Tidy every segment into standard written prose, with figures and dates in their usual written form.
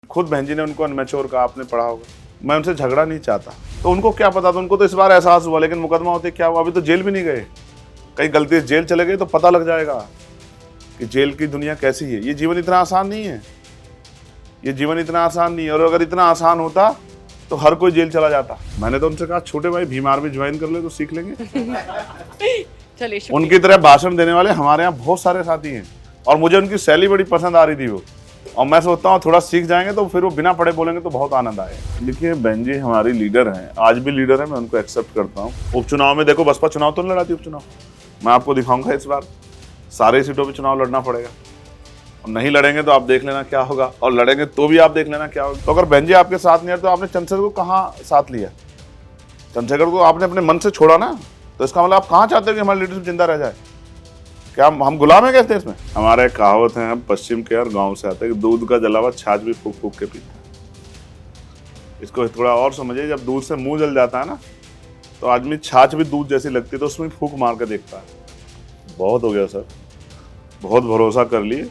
खुद बहन जी ने उनको अनमेच्योर कहा, आपने पढ़ा होगा। मैं उनसे झगड़ा नहीं चाहता, तो उनको क्या पता था, उनको तो इस बार एहसास हुआ, लेकिन मुकदमा होते क्या हुआ, अभी तो जेल भी नहीं गए। कहीं गलती से जेल चले गए तो पता लग जाएगा कि जेल की दुनिया कैसी है। ये जीवन इतना आसान नहीं है, ये जीवन इतना आसान नहीं है। और अगर इतना आसान होता तो हर कोई जेल चला जाता। मैंने तो उनसे कहा, छोटे भाई भीम आर्मी ज्वाइन कर ले तो सीख लेंगे। चलिए, उनकी तरह भाषण देने वाले हमारे यहाँ बहुत सारे साथी हैं, और मुझे उनकी शैली बड़ी पसंद आ रही थी वो। और मैं सोचता हूँ थोड़ा सीख जाएंगे तो फिर वो बिना पढ़े बोलेंगे तो बहुत आनंद आएगा। देखिए बहन जी हमारी लीडर हैं, आज भी लीडर है, मैं उनको एक्सेप्ट करता हूँ। उपचुनाव में देखो, बसपा चुनाव तो नहीं लड़ाती, उपचुनाव मैं आपको दिखाऊंगा। इस बार सारे सीटों पे चुनाव लड़ना पड़ेगा, और नहीं लड़ेंगे तो आप देख लेना क्या होगा, और लड़ेंगे तो भी आप देख लेना क्या होगा। तो अगर बहन जी आपके साथ नहीं है तो आपने चंद्रशेखर को कहाँ साथ लिया? चंद्रशेखर को आपने अपने मन से छोड़ा ना, तो इसका मतलब आप कहाँ चाहते हो कि हमारी लीडरशिप जिंदा रह जाए? क्या हम गुलाम है क्या इस देश में? हमारे कहावत है, हम पश्चिम के और गांव से आते हैं कि दूध का जला हुआ छाछ भी फूक फूक के पीते हैं। इसको थोड़ा और समझिए, जब दूध से मुंह जल जाता है ना, तो आदमी छाछ भी दूध जैसी लगती है तो उसमें फूक मार के देखता है। बहुत हो गया सर, बहुत भरोसा कर लिए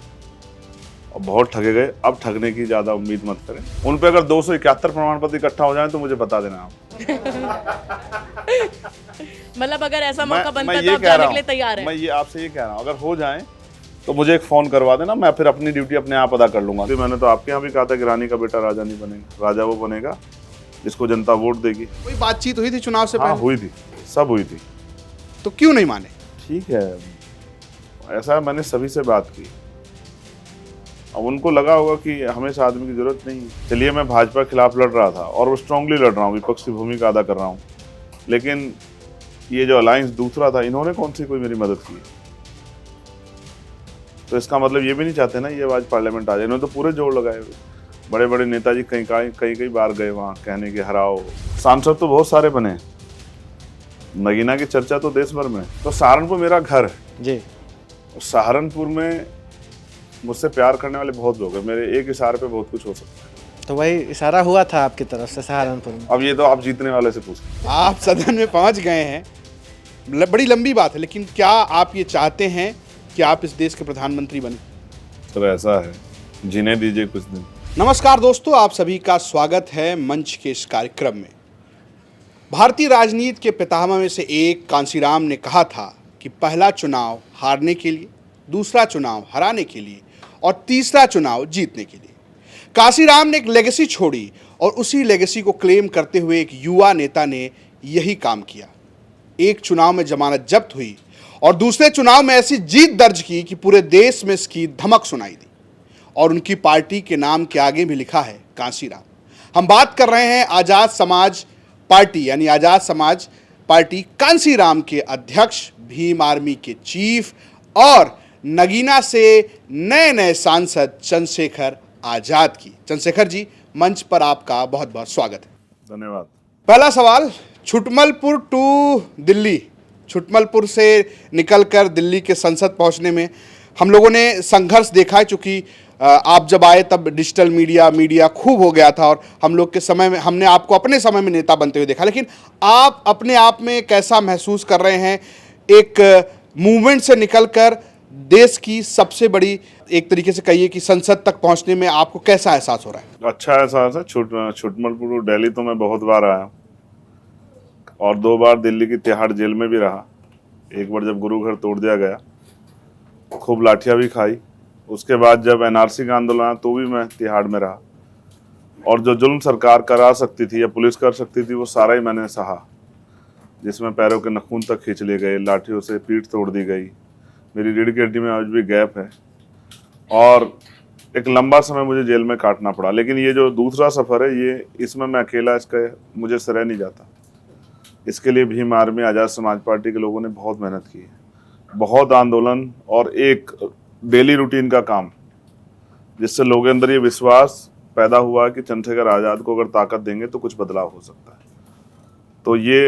और बहुत ठगे गए। अब ठगने की ज्यादा उम्मीद मत करें। उन पे अगर 271 प्रमाण पत्र इकट्ठा हो जाए तो मुझे बता देना आप। मतलब अगर ऐसा मौका बनता मैं है तो आप जाने के लिए तैयार हैं? मैं ये आपसे ये कह रहा हूँ, अगर हो जाए तो मुझे एक फोन करवा देना, मैं फिर अपनी ड्यूटी अपने आप अदा कर लूंगा। मैंने तो आपके यहाँ भी कहा था कि रानी का बेटा राजा नहीं बनेगा, राजा वो बनेगा जिसको जनता वोट देगी। कोई बातचीत हुई थी चुनाव से हाँ पहले? हुई थी, सब हुई थी। तो क्यों नहीं माने? ठीक है, ऐसा है, मैंने सभी से बात की। अब उनको लगा होगा कि हमेशा आदमी की जरूरत नहीं है। चलिए, मैं भाजपा के खिलाफ लड़ रहा था और वो स्ट्रांगली लड़ रहा हूँ, विपक्ष की भूमिका अदा कर रहा हूँ, लेकिन ये जो अलायंस दूसरा था, इन्होंने कौन सी कोई मेरी मदद की? तो इसका मतलब ये भी नहीं चाहते ना ये आज पार्लियामेंट आ जाए। इन्होंने तो पूरे जोर लगाए हुए, बड़े बड़े नेताजी कई बार गए वहाँ कहने के हराओ। सांसद तो बहुत सारे बने, नगीना की चर्चा तो देश भर में। तो सहारनपुर मेरा घर है जी। सहारनपुर में मुझसे प्यार करने वाले बहुत लोग हैं, मेरे एक इशारे पे बहुत कुछ हो सकता है। तो वही इशारा हुआ था आपकी तरफ से सहारनपुर में। अब ये तो आप जीतने वाले से पूछें। आप सदन में पहुंच गए हैं, बड़ी लंबी बात है, लेकिन क्या आप ये चाहते हैं कि आप इस देश के प्रधानमंत्री बने? तो ऐसा है, जीने दीजिए कुछ दिन। नमस्कार दोस्तों, आप सभी का स्वागत है मंच के इस कार्यक्रम में। भारतीय राजनीति के पितामह में से एक कांसीराम ने कहा था कि पहला चुनाव हारने के लिए, दूसरा चुनाव हराने के लिए और तीसरा चुनाव जीतने के लिए। कांसीराम ने एक लेगेसी छोड़ी और उसी लेगेसी को क्लेम करते हुए एक युवा नेता ने यही काम किया। एक चुनाव में जमानत जब्त हुई और दूसरे चुनाव में ऐसी जीत दर्ज की कि पूरे देश में इसकी धमक सुनाई दी, और उनकी पार्टी के नाम के आगे भी लिखा है कांसीराम। हम बात कर रहे हैं आजाद समाज पार्टी यानी आजाद समाज पार्टी कांसीराम के अध्यक्ष, भीम आर्मी के चीफ और नगीना से नए सांसद चंद्रशेखर आजाद की। चंद्रशेखर जी, मंच पर आपका बहुत बहुत स्वागत है। धन्यवाद। पहला सवाल, छुटमलपुर टू दिल्ली, छुटमलपुर से निकलकर दिल्ली के संसद पहुंचने में हम लोगों ने संघर्ष देखा है, चूंकि आप जब आए तब डिजिटल मीडिया खूब हो गया था और हम लोग के समय में हमने आपको अपने समय में नेता बनते हुए देखा, लेकिन आप अपने आप में कैसा महसूस कर रहे हैं एक मूवमेंट से निकलकर देश की सबसे बड़ी, एक तरीके से कहिए कि संसद तक पहुंचने में आपको कैसा एहसास हो रहा है? अच्छा एहसास है। छुटमलपुर दिल्ली तो मैं बहुत बार आया और 2 बार दिल्ली की तिहाड़ जेल में भी रहा। एक बार जब गुरु घर तोड़ दिया गया, खूब लाठियां भी खाई। उसके बाद जब एनआरसी का आंदोलन आया तो भी मैं तिहाड़ में रहा, और जो जुल्म सरकार करा सकती थी या पुलिस कर सकती थी वो सारा ही मैंने सहा, जिसमें पैरों के नखून तक खींच लिए गए, लाठियों से पीठ तोड़ दी गई, मेरी रीढ़ की हड्डी में आज भी गैप है, और एक लंबा समय मुझे जेल में काटना पड़ा। लेकिन ये जो दूसरा सफ़र है, ये इसमें मैं अकेला, इसका मुझे श्रेय नहीं जाता। इसके लिए भीम आर्मी आज़ाद समाज पार्टी के लोगों ने बहुत मेहनत की है, बहुत आंदोलन और एक डेली रूटीन का काम, जिससे लोगों के अंदर ये विश्वास पैदा हुआ कि चंद्रशेखर आज़ाद को अगर ताकत देंगे तो कुछ बदलाव हो सकता है। तो ये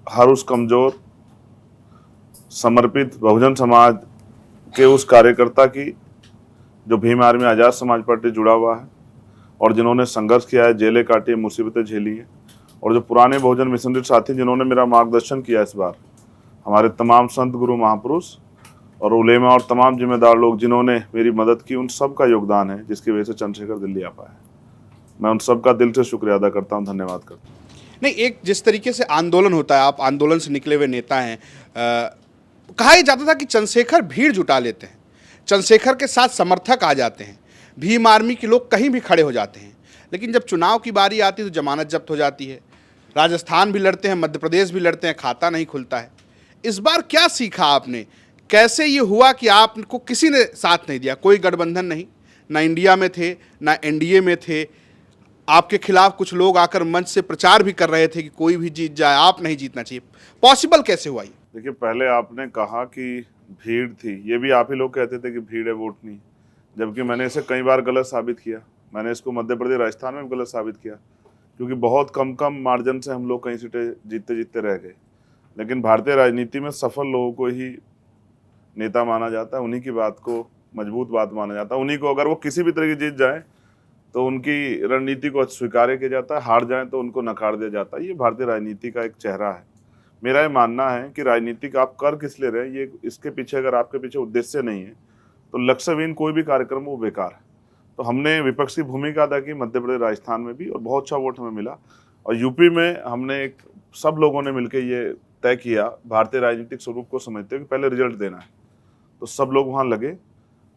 हर उस कमज़ोर समर्पित बहुजन समाज के उस कार्यकर्ता की जो भीम आर्मी आज़ाद समाज पार्टी जुड़ा हुआ है और जिन्होंने संघर्ष किया है, जेलें काटी, मुसीबतें झेली हैं, और जो पुराने बहुजन मिशनरी साथी जिन्होंने मेरा मार्गदर्शन किया इस बार, हमारे तमाम संत गुरु महापुरुष और उलेमा और तमाम जिम्मेदार लोग जिन्होंने मेरी मदद की, उन सब का योगदान है जिसकी वजह से चंद्रशेखर दिल्ली आ पाया। मैं उन सबका दिल से शुक्रिया अदा करता हूँ, धन्यवाद करता हूँ। नहीं, एक जिस तरीके से आंदोलन होता है, आप आंदोलन से निकले हुए नेता हैं, कहा यह जाता था कि चंद्रशेखर भीड़ जुटा लेते हैं, चंद्रशेखर के साथ समर्थक आ जाते हैं, भीम आर्मी के लोग कहीं भी खड़े हो जाते हैं, लेकिन जब चुनाव की बारी आती है तो जमानत जब्त हो जाती है। राजस्थान भी लड़ते हैं, मध्य प्रदेश भी लड़ते हैं, खाता नहीं खुलता है। इस बार क्या सीखा आपने? कैसे ये हुआ कि आपको किसी ने साथ नहीं दिया? कोई गठबंधन नहीं, ना इंडिया में थे ना एनडीए में थे, आपके खिलाफ कुछ लोग आकर मंच से प्रचार भी कर रहे थे कि कोई भी जीत जाए, आप नहीं जीतना चाहिए। पॉसिबल कैसे हुआ ये? देखिए, पहले आपने कहा कि भीड़ थी, ये भी आप ही लोग कहते थे कि भीड़ है, वोट नहीं, जबकि मैंने इसे कई बार गलत साबित किया। मैंने इसको मध्य प्रदेश, राजस्थान में भी गलत साबित किया, क्योंकि बहुत कम मार्जिन से हम लोग कई सीटें जीतते जीतते रह गए। लेकिन भारतीय राजनीति में सफल लोगों को ही नेता माना जाता है, उन्हीं की बात को मजबूत बात माना जाता है, उन्हीं को अगर वो किसी भी तरह की जीत जाए तो उनकी रणनीति को स्वीकार किया जाता है, हार जाए तो उनको नकार दिया जाता है। ये भारतीय राजनीति का एक चेहरा है। मेरा ये मानना है कि राजनीतिक आप कर किस लिए रहे, ये इसके पीछे अगर आपके पीछे उद्देश्य नहीं है तो लक्ष्यहीन कोई भी कार्यक्रम वो बेकार है। तो हमने विपक्ष की भूमिका अदा की मध्य प्रदेश, राजस्थान में भी, और बहुत अच्छा वोट हमें मिला। और यूपी में हमने एक सब लोगों ने मिलकर ये तय किया, भारतीय राजनीतिक स्वरूप को समझते हुए कि पहले रिजल्ट देना है, तो सब लोग वहाँ लगे।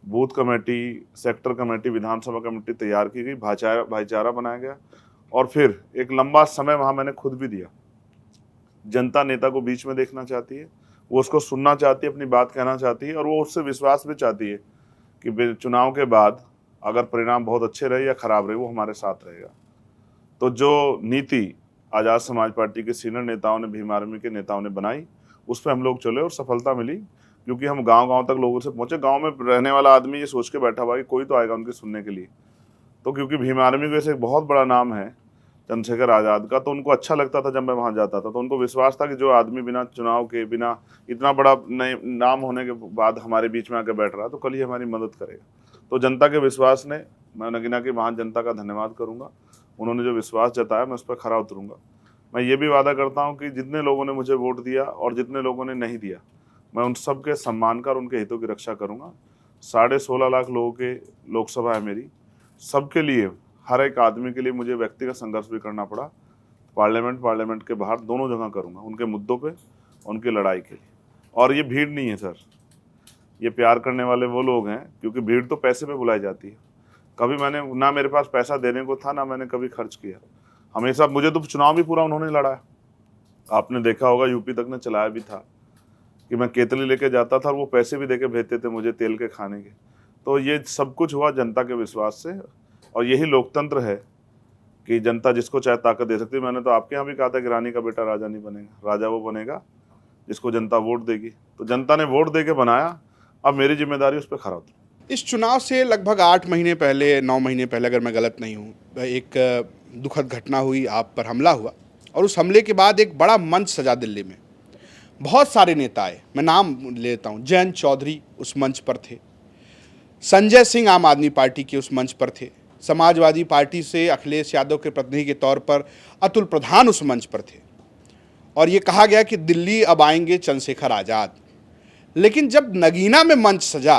बूथ कमेटी, सेक्टर कमेटी, विधानसभा कमेटी तैयार की गई, भाईचारा बनाया गया, और फिर एक लंबा समय वहाँ मैंने खुद भी दिया। जनता नेता को बीच में देखना चाहती है, वो उसको सुनना चाहती है, अपनी बात कहना चाहती है, और वो उससे विश्वास भी चाहती है कि चुनाव के बाद अगर परिणाम बहुत अच्छे रहे या खराब रहे, वो हमारे साथ रहेगा। तो जो नीति आज़ाद समाज पार्टी के सीनियर नेताओं ने, भीम आर्मी के नेताओं ने बनाई, उस पर हम लोग चले और सफलता मिली, क्योंकि हम गांव-गांव तक लोगों से पहुंचे। गांव में रहने वाला आदमी ये सोच के बैठा हुआ कि कोई तो आएगा उनके सुनने के लिए। तो क्योंकि भीम आर्मी वैसे एक बहुत बड़ा नाम है चंद्रशेखर आज़ाद का, तो उनको अच्छा लगता था जब मैं वहाँ जाता था। तो उनको विश्वास था कि जो आदमी बिना चुनाव के, बिना इतना बड़ा नाम होने के बाद हमारे बीच में आकर बैठ रहा है, तो कल ही हमारी मदद करेगा। तो जनता के विश्वास ने, मैं नगीना की वहाँ जनता का धन्यवाद करूँगा। उन्होंने जो विश्वास जताया, मैं उस पर खरा उतरूँगा। मैं ये भी वादा करता हूँ कि जितने लोगों ने मुझे वोट दिया और जितने लोगों ने नहीं दिया, मैं उन सब के सम्मान कर उनके हितों की रक्षा करूँगा। 16.5 लाख लोगों के लोकसभा है मेरी, सबके लिए, हर एक आदमी के लिए मुझे व्यक्तिगत संघर्ष भी करना पड़ा। पार्लियामेंट के बाहर दोनों जगह करूँगा, उनके मुद्दों पे, उनकी लड़ाई के लिए। और ये भीड़ नहीं है सर, ये प्यार करने वाले वो लोग हैं, क्योंकि भीड़ तो पैसे पे बुलाई जाती है। कभी मैंने ना, मेरे पास पैसा देने को था, ना मैंने कभी खर्च किया। हमेशा मुझे तो चुनाव भी पूरा उन्होंने लड़ाया। आपने देखा होगा, यूपी तक ने चलाया भी था कि मैं केतली लेके जाता था और वो पैसे भी देके भेजते थे मुझे तेल के खाने के। तो ये सब कुछ हुआ जनता के विश्वास से, और यही लोकतंत्र है कि जनता जिसको चाहे ताकत दे सकती है। मैंने तो आपके यहाँ भी कहा था कि रानी का बेटा राजा नहीं बनेगा, राजा वो बनेगा जिसको जनता वोट देगी। तो जनता ने वोट दे के बनाया, अब मेरी जिम्मेदारी उस पर खरा उतरू। इस चुनाव से लगभग 8 महीने पहले, 9 महीने पहले, अगर मैं गलत नहीं हूँ, एक दुखद घटना हुई, आप पर हमला हुआ, और उस हमले के बाद एक बड़ा मंच सजा दिल्ली में। बहुत सारे नेता आए, मैं नाम लेता हूँ, जयंत चौधरी उस मंच पर थे, संजय सिंह आम आदमी पार्टी के उस मंच पर थे, समाजवादी पार्टी से अखिलेश यादव के प्रतिनिधि के तौर पर अतुल प्रधान उस मंच पर थे, और ये कहा गया कि दिल्ली अब आएंगे चंद्रशेखर आज़ाद। लेकिन जब नगीना में मंच सजा,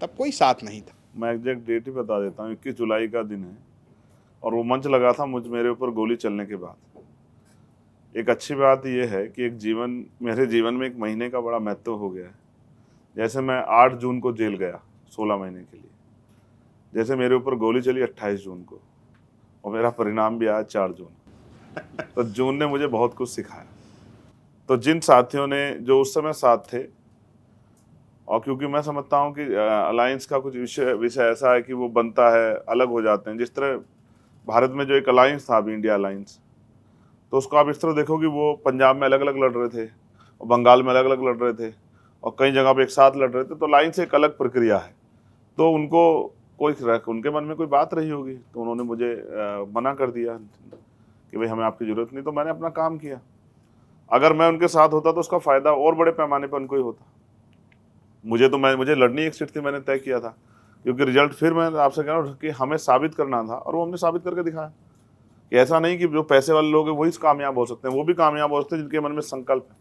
तब कोई साथ नहीं था। मैं एग्जैक्ट डेट ही बता देता हूँ, 21 जुलाई का दिन है, और वो मंच लगा था मेरे ऊपर गोली चलने के बाद। एक अच्छी बात यह है कि मेरे जीवन में एक महीने का बड़ा महत्व हो गया है। जैसे मैं 8 जून को जेल गया 16 महीने के लिए, जैसे मेरे ऊपर गोली चली 28 जून को, और मेरा परिणाम भी आया 4 जून। तो जून ने मुझे बहुत कुछ सिखाया। तो जिन साथियों ने जो उस समय साथ थे, और क्योंकि मैं समझता हूँ कि अलायंस का कुछ विषय ऐसा है कि वो बनता है, अलग हो जाते हैं। जिस तरह भारत में जो एक अलायंस था अभी, इंडिया अलायंस, तो उसको आप इस तरह देखो कि वो पंजाब में अलग अलग लड़ रहे थे, और बंगाल में अलग अलग लड़ रहे थे, और कई जगह पे एक साथ लड़ रहे थे। तो अलायंस एक अलग प्रक्रिया है। तो उनके मन में कोई बात रही होगी, तो उन्होंने मुझे मना कर दिया कि भाई हमें आपकी ज़रूरत नहीं। तो मैंने अपना काम किया। अगर मैं उनके साथ होता तो उसका फ़ायदा और बड़े पैमाने पर उनको ही होता। मुझे लड़नी एक सीट थी, मैंने तय किया था, क्योंकि रिजल्ट फिर मैं आपसे कह रहा हूँ कि हमें साबित करना था, और वो हमने साबित करके दिखाया कि ऐसा नहीं कि जो पैसे वाले लोग हैं वही कामयाब हो सकते हैं, वो भी कामयाब हो सकते हैं जिनके मन में संकल्प है।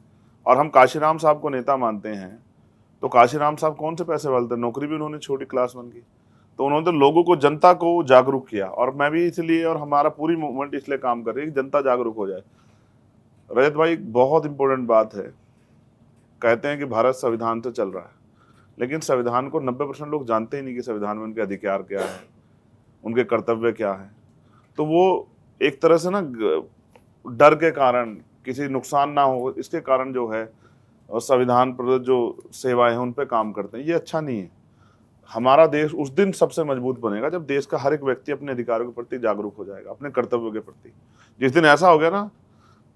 और हम काशीराम साहब को नेता मानते हैं, तो काशीराम साहब कौन से पैसे वाले थे, नौकरी भी उन्होंने छोड़ी क्लास 1 की। तो उन्होंने लोगों को, जनता को जागरूक किया, और मैं भी इसलिए, और हमारा पूरी मूवमेंट इसलिए काम कर रही है कि जनता जागरूक हो जाए। रजत भाई, बहुत इंपॉर्टेंट बात है, कहते हैं कि भारत संविधान से चल रहा है, लेकिन संविधान को 90% लोग जानते ही नहीं कि संविधान में उनके अधिकार क्या है, उनके कर्तव्य क्या है। तो वो एक तरह से ना डर के कारण, किसी नुकसान ना हो इसके कारण जो है, और संविधान प्रदत्त जो सेवाएं हैं उन पे काम करते हैं, ये अच्छा नहीं है। हमारा देश उस दिन सबसे मजबूत बनेगा जब देश का हर एक व्यक्ति अपने अधिकारों के प्रति जागरूक हो जाएगा, अपने कर्तव्यों के प्रति। जिस दिन ऐसा हो गया ना,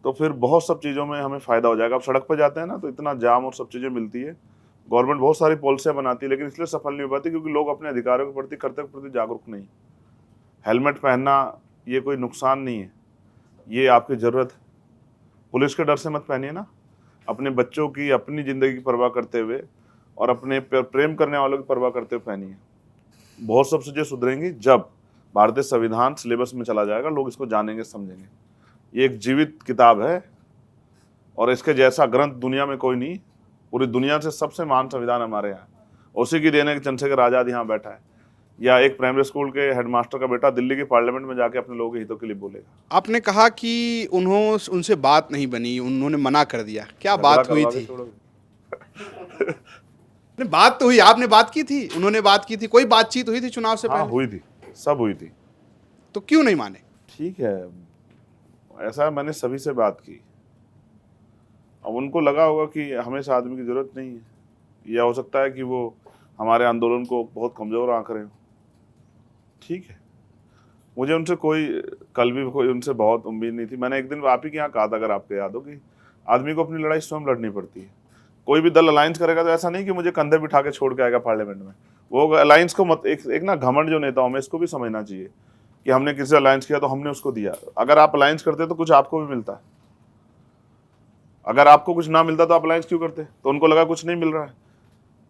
तो फिर बहुत सब चीज़ों में हमें फ़ायदा हो जाएगा। अब सड़क पर जाते हैं ना, तो इतना जाम और सब चीज़ें मिलती है, गवर्नमेंट बहुत सारी पॉलिसियाँ बनाती है, लेकिन इसलिए सफल नहीं हो पाती क्योंकि लोग अपने अधिकारों के प्रति, कर्तव्य के प्रति जागरूक नहीं। हेलमेट पहनना ये कोई नुकसान नहीं है, ये आपकी ज़रूरत है। पुलिस के डर से मत पहनिए ना, अपने बच्चों की, अपनी ज़िंदगी की परवाह करते हुए और अपने प्रेम करने वालों की परवाह करते हुए पहनिए। बहुत सब चीज़ें सुधरेंगी जब भारतीय संविधान सिलेबस में चला जाएगा, लोग इसको जानेंगे, समझेंगे। ये एक जीवित किताब है, और इसके जैसा ग्रंथ दुनिया में कोई नहीं। पूरी दुनिया से सबसे महान संविधान हमारे यहाँ, उसी की देन है कि चंद्रशेखर आज़ाद यहाँ बैठा है, या एक प्राइमरी स्कूल के हेडमास्टर का बेटा दिल्ली की पार्लियामेंट में जाके अपने लोगों के हितों के लिए बोलेगा। आपने कहा कि उनसे बात नहीं बनी, उन्होंने मना कर दिया, क्या बात हुई थी? नहीं, बात तो हुई, आपने बात की थी, उन्होंने बात की थी, कोई बातचीत हुई थी चुनाव से हाँ, पहले? हुई थी, सब हुई थी। तो क्यों नहीं माने? ठीक है, ऐसा मैंने सभी से बात की। अब उनको लगा होगा कि हमें इस आदमी की जरूरत नहीं है, या हो सकता है कि वो हमारे आंदोलन को बहुत कमजोर आंक रहे हो। ठीक है, मुझे उनसे कल भी कोई उनसे बहुत उम्मीद नहीं थी। मैंने एक दिन आप ही के यहाँ कहा था, अगर आपको याद हो, कि आदमी को अपनी लड़ाई स्वयं लड़नी पड़ती है। कोई भी दल अलायंस करेगा तो ऐसा नहीं कि मुझे कंधे बिठा के छोड़ के आएगा पार्लियामेंट में। वो अलायंस को मत, एक ना घमंड जो नेताओं में, इसको भी समझना चाहिए कि हमने किसी अलायंस किया तो हमने उसको दिया। अगर आप अलायंस करते तो कुछ आपको भी मिलता है, अगर आपको कुछ ना मिलता तो आप अलायंस क्यों करते? तो उनको लगा कुछ नहीं मिल रहा है,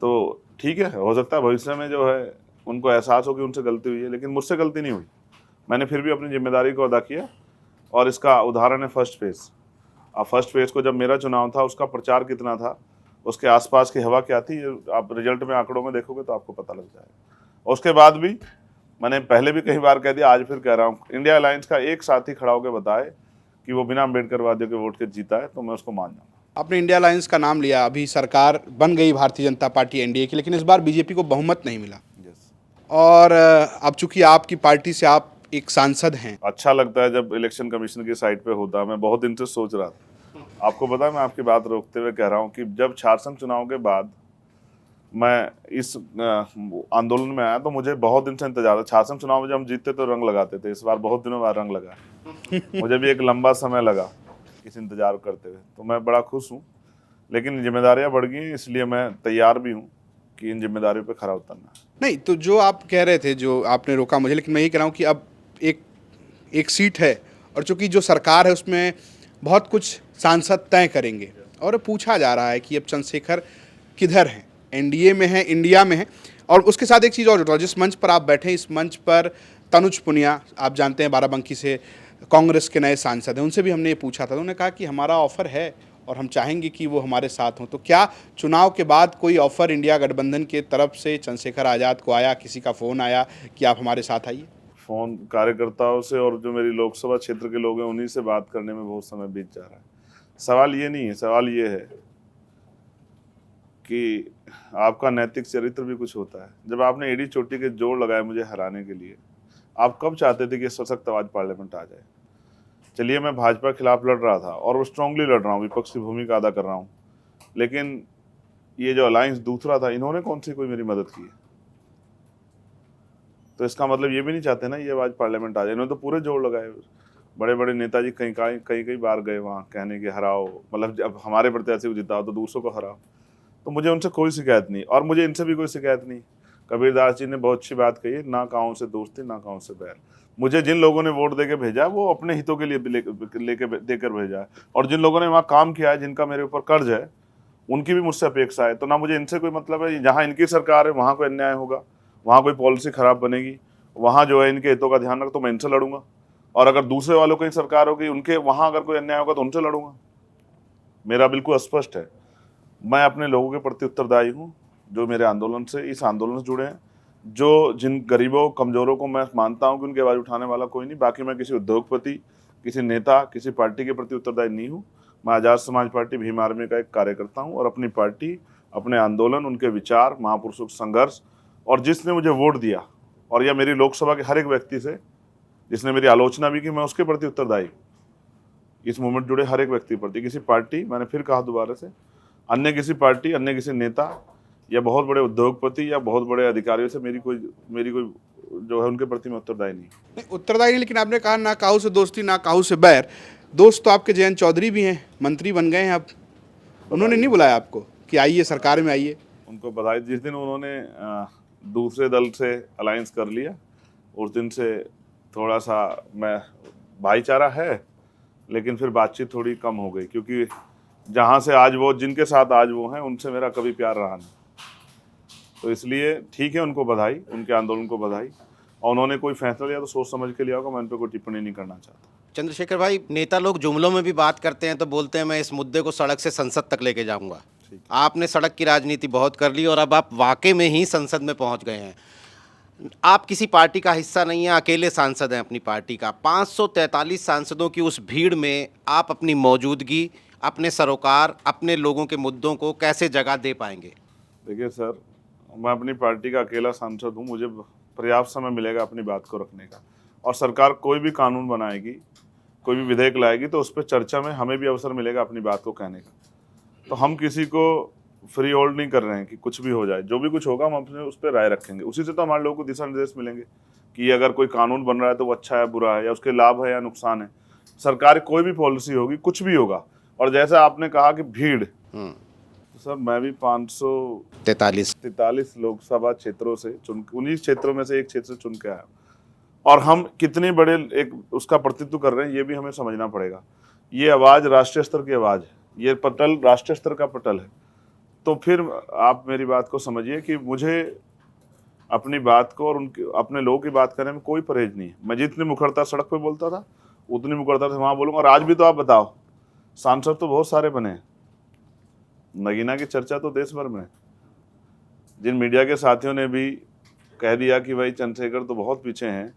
तो ठीक है, हो सकता है भविष्य में जो है उनको एहसास हो कि उनसे गलती हुई है, लेकिन मुझसे गलती नहीं हुई। मैंने फिर भी अपनी जिम्मेदारी को अदा किया, और इसका उदाहरण है फर्स्ट फेज। अब फर्स्ट फेज को जब मेरा चुनाव था, उसका प्रचार कितना था, उसके आसपास की हवा क्या थी, आप रिजल्ट में आंकड़ों में देखोगे तो आपको पता लग जाएगा। उसके बाद भी मैंने पहले भी कई बार कह दिया, आज फिर कह रहा हूँ, इंडिया अलायंस का एक साथी खड़ा होकर बताए कि वो बिना अम्बेडकरवादियों के वोट के जीता है, तो मैं उसको मान जाऊँगा। आपने इंडिया अलायंस का नाम लिया, अभी सरकार बन गई भारतीय जनता पार्टी एनडीए की, लेकिन इस बार बीजेपी को बहुमत नहीं मिला। और अब चूंकि आपकी पार्टी से आप एक सांसद हैं, अच्छा लगता है जब इलेक्शन कमीशन की साइट पे होता है। मैं बहुत दिन से सोच रहा था, आपको पता है, मैं आपकी बात रोकते हुए कह रहा हूँ कि जब झारखंड चुनाव के बाद मैं इस आंदोलन में आया तो मुझे बहुत दिन से इंतजार था। झारखंड चुनाव में जब हम जीतते तो रंग लगाते थे, इस बार बहुत दिनों बाद रंग लगा। मुझे भी एक लंबा समय लगा इस इंतजार करते हुए, तो मैं बड़ा खुश हूँ। लेकिन जिम्मेदारियाँ बढ़ गई हैं, इसलिए मैं तैयार भी हूँ कि इन जिम्मेदारियों पे खरा उतरना। नहीं तो जो आप कह रहे थे, जो आपने रोका मुझे, लेकिन मैं ये कह रहा हूँ कि अब एक सीट है, और चूंकि जो सरकार है उसमें बहुत कुछ सांसद तय करेंगे, और पूछा जा रहा है कि अब चंद्रशेखर किधर हैं, एनडीए में है, इंडिया में है। और उसके साथ एक चीज़ और जुड़ा, जिस मंच पर आप बैठे हैं, इस मंच पर तनुज पुनिया, आप जानते हैं, बाराबंकी से कांग्रेस के नए सांसद हैं, उनसे भी हमने ये पूछा था, उन्होंने कहा कि हमारा ऑफर है और हम चाहेंगे कि वो हमारे साथ हों। तो क्या चुनाव के बाद कोई ऑफर इंडिया गठबंधन के तरफ से चंद्रशेखर आज़ाद को आया, किसी का फ़ोन आया कि आप हमारे साथ आइए? फ़ोन कार्यकर्ताओं से और जो मेरी लोकसभा क्षेत्र के लोग हैं उन्हीं से बात करने में बहुत समय बीत जा रहा है। सवाल ये नहीं है, सवाल ये है कि आपका नैतिक चरित्र भी कुछ होता है। जब आपने एड़ी चोटी के जोड़ लगाए मुझे हराने के लिए, आप कब चाहते थे कि सशक्त आवाज पार्लियामेंट आ जाए? चलिए, मैं भाजपा के खिलाफ लड़ रहा था और वो स्ट्रांगली लड़ रहा हूँ, विपक्ष की भूमिका अदा कर रहा हूँ, लेकिन ये जो अलायंस दूसरा था, इन्होंने कौन सी कोई मेरी मदद की है? तो इसका मतलब ये भी नहीं चाहते ना ये आवाज पार्लियामेंट आ जाए। इन्होंने तो पूरे जोड़ लगाए। बड़े बड़े नेताजी कई बार गए वहाँ कहने के हराओ, मतलब जब हमारे प्रत्याशी को जिताओ तो दूसरों को हराओ। तो मुझे उनसे कोई शिकायत नहीं, और मुझे इनसे भी कोई शिकायत नहीं। कबीरदास जी ने बहुत अच्छी बात कही है, ना गाँव से दोस्ती ना गाँव से बैर। मुझे जिन लोगों ने वोट देके भेजा वो अपने हितों के लिए देकर भेजा है, और जिन लोगों ने वहाँ काम किया है, जिनका मेरे ऊपर कर्ज है, उनकी भी मुझसे अपेक्षा है। तो ना मुझे इनसे कोई मतलब है। जहाँ इनकी सरकार है वहाँ कोई अन्याय होगा, वहाँ कोई पॉलिसी खराब बनेगी, वहाँ जो है इनके हितों का ध्यान रख, तो मैं इनसे लड़ूंगा। और अगर दूसरे वालों की सरकार होगी, उनके वहाँ अगर कोई अन्याय होगा तो उनसे लड़ूंगा। मेरा बिल्कुल स्पष्ट है। मैं अपने लोगों के प्रति उत्तरदायी हूँ जो मेरे आंदोलन से, इस आंदोलन से जुड़े हैं। जो जिन गरीबों कमज़ोरों को मैं मानता हूं कि उनकी आवाज़ उठाने वाला कोई नहीं। बाकी मैं किसी उद्योगपति, किसी नेता, किसी पार्टी के प्रति उत्तरदायी नहीं हूं। मैं आज़ाद समाज पार्टी भीम आर्मी का एक कार्यकर्ता हूं और अपनी पार्टी, अपने आंदोलन, उनके विचार, महापुरुषों का संघर्ष और जिसने मुझे वोट दिया और या मेरी लोकसभा के हर एक व्यक्ति से जिसने मेरी आलोचना भी की, मैं उसके प्रति उत्तरदायी। इस मूवमेंट जुड़े हर एक व्यक्ति प्रति, किसी पार्टी, मैंने फिर कहा दोबारा से, अन्य किसी पार्टी, अन्य किसी नेता या बहुत बड़े उद्योगपति या बहुत बड़े अधिकारियों से मेरी कोई जो है उनके प्रति मैं उत्तरदायी नहीं। उत्तरदायी नहीं, लेकिन आपने कहा ना काहू से दोस्ती ना काहू से बैर। दोस्त तो आपके जयंत चौधरी भी हैं, मंत्री बन गए हैं अब। उन्होंने नहीं बुलाया आपको कि आइए सरकार में आइए? उनको बधाई। जिस दिन उन्होंने दूसरे दल से अलायंस कर लिया उस दिन से थोड़ा सा मैं भाईचारा है, लेकिन फिर बातचीत थोड़ी कम हो गई, क्योंकि जहाँ से आज वो, जिनके साथ आज वो हैं, उनसे मेरा कभी प्यार रहा नहीं। तो इसलिए ठीक है, उनको बधाई, उनके आंदोलन को बधाई, और उन्होंने कोई फैसला लिया तो सोच समझ के लिया होगा। मैं उन पर कोई टिप्पणी नहीं करना चाहता। चंद्रशेखर भाई, नेता लोग जुमलों में भी बात करते हैं तो बोलते हैं मैं इस मुद्दे को सड़क से संसद तक लेके जाऊंगा। आपने सड़क की राजनीति बहुत कर ली और अब आप वाकई में ही संसद में पहुंच गए हैं। आप किसी पार्टी का हिस्सा नहीं हैं, अकेले सांसद हैं अपनी पार्टी का। 543 सांसदों की उस भीड़ में आप अपनी मौजूदगी, अपने सरोकार, अपने लोगों के मुद्दों को कैसे जगह दे पाएंगे? देखिए सर, मैं अपनी पार्टी का अकेला सांसद हूँ, मुझे पर्याप्त समय मिलेगा अपनी बात को रखने का। और सरकार कोई भी कानून बनाएगी, कोई भी विधेयक लाएगी तो उस पर चर्चा में हमें भी अवसर मिलेगा अपनी बात को कहने का। तो हम किसी को फ्री होल्ड नहीं कर रहे हैं कि कुछ भी हो जाए। जो भी कुछ होगा हम अपने उस पर राय रखेंगे, उसी से तो हमारे लोगों को दिशा निर्देश मिलेंगे कि अगर कोई कानून बन रहा है तो वो अच्छा है, बुरा है, या उसके लाभ है या नुकसान है। सरकार कोई भी पॉलिसी होगी, कुछ भी होगा। और जैसा आपने कहा कि भीड़, तो सर मैं भी 543 लोकसभा क्षेत्रों से चुन, उन्हीं क्षेत्रों में से एक क्षेत्र से चुन के आया, और हम कितने बड़े एक उसका प्रतिनिधित्व कर रहे हैं ये भी हमें समझना पड़ेगा। ये आवाज़ राष्ट्रीय स्तर की आवाज़ है, ये पटल राष्ट्रीय स्तर का पटल है। तो फिर आप मेरी बात को समझिए कि मुझे अपनी बात को और उनके अपने लोगों की बात करने में कोई परहेज नहीं है। मैं जितनी मुखरता सड़क पे बोलता था उतनी मुखरता से वहाँ बोलूँगा। और आज भी तो आप बताओ, सांसद तो बहुत सारे बने हैं, नगीना की चर्चा तो देश भर में है। जिन मीडिया के साथियों ने भी कह दिया कि भाई चंद्रशेखर तो बहुत पीछे हैं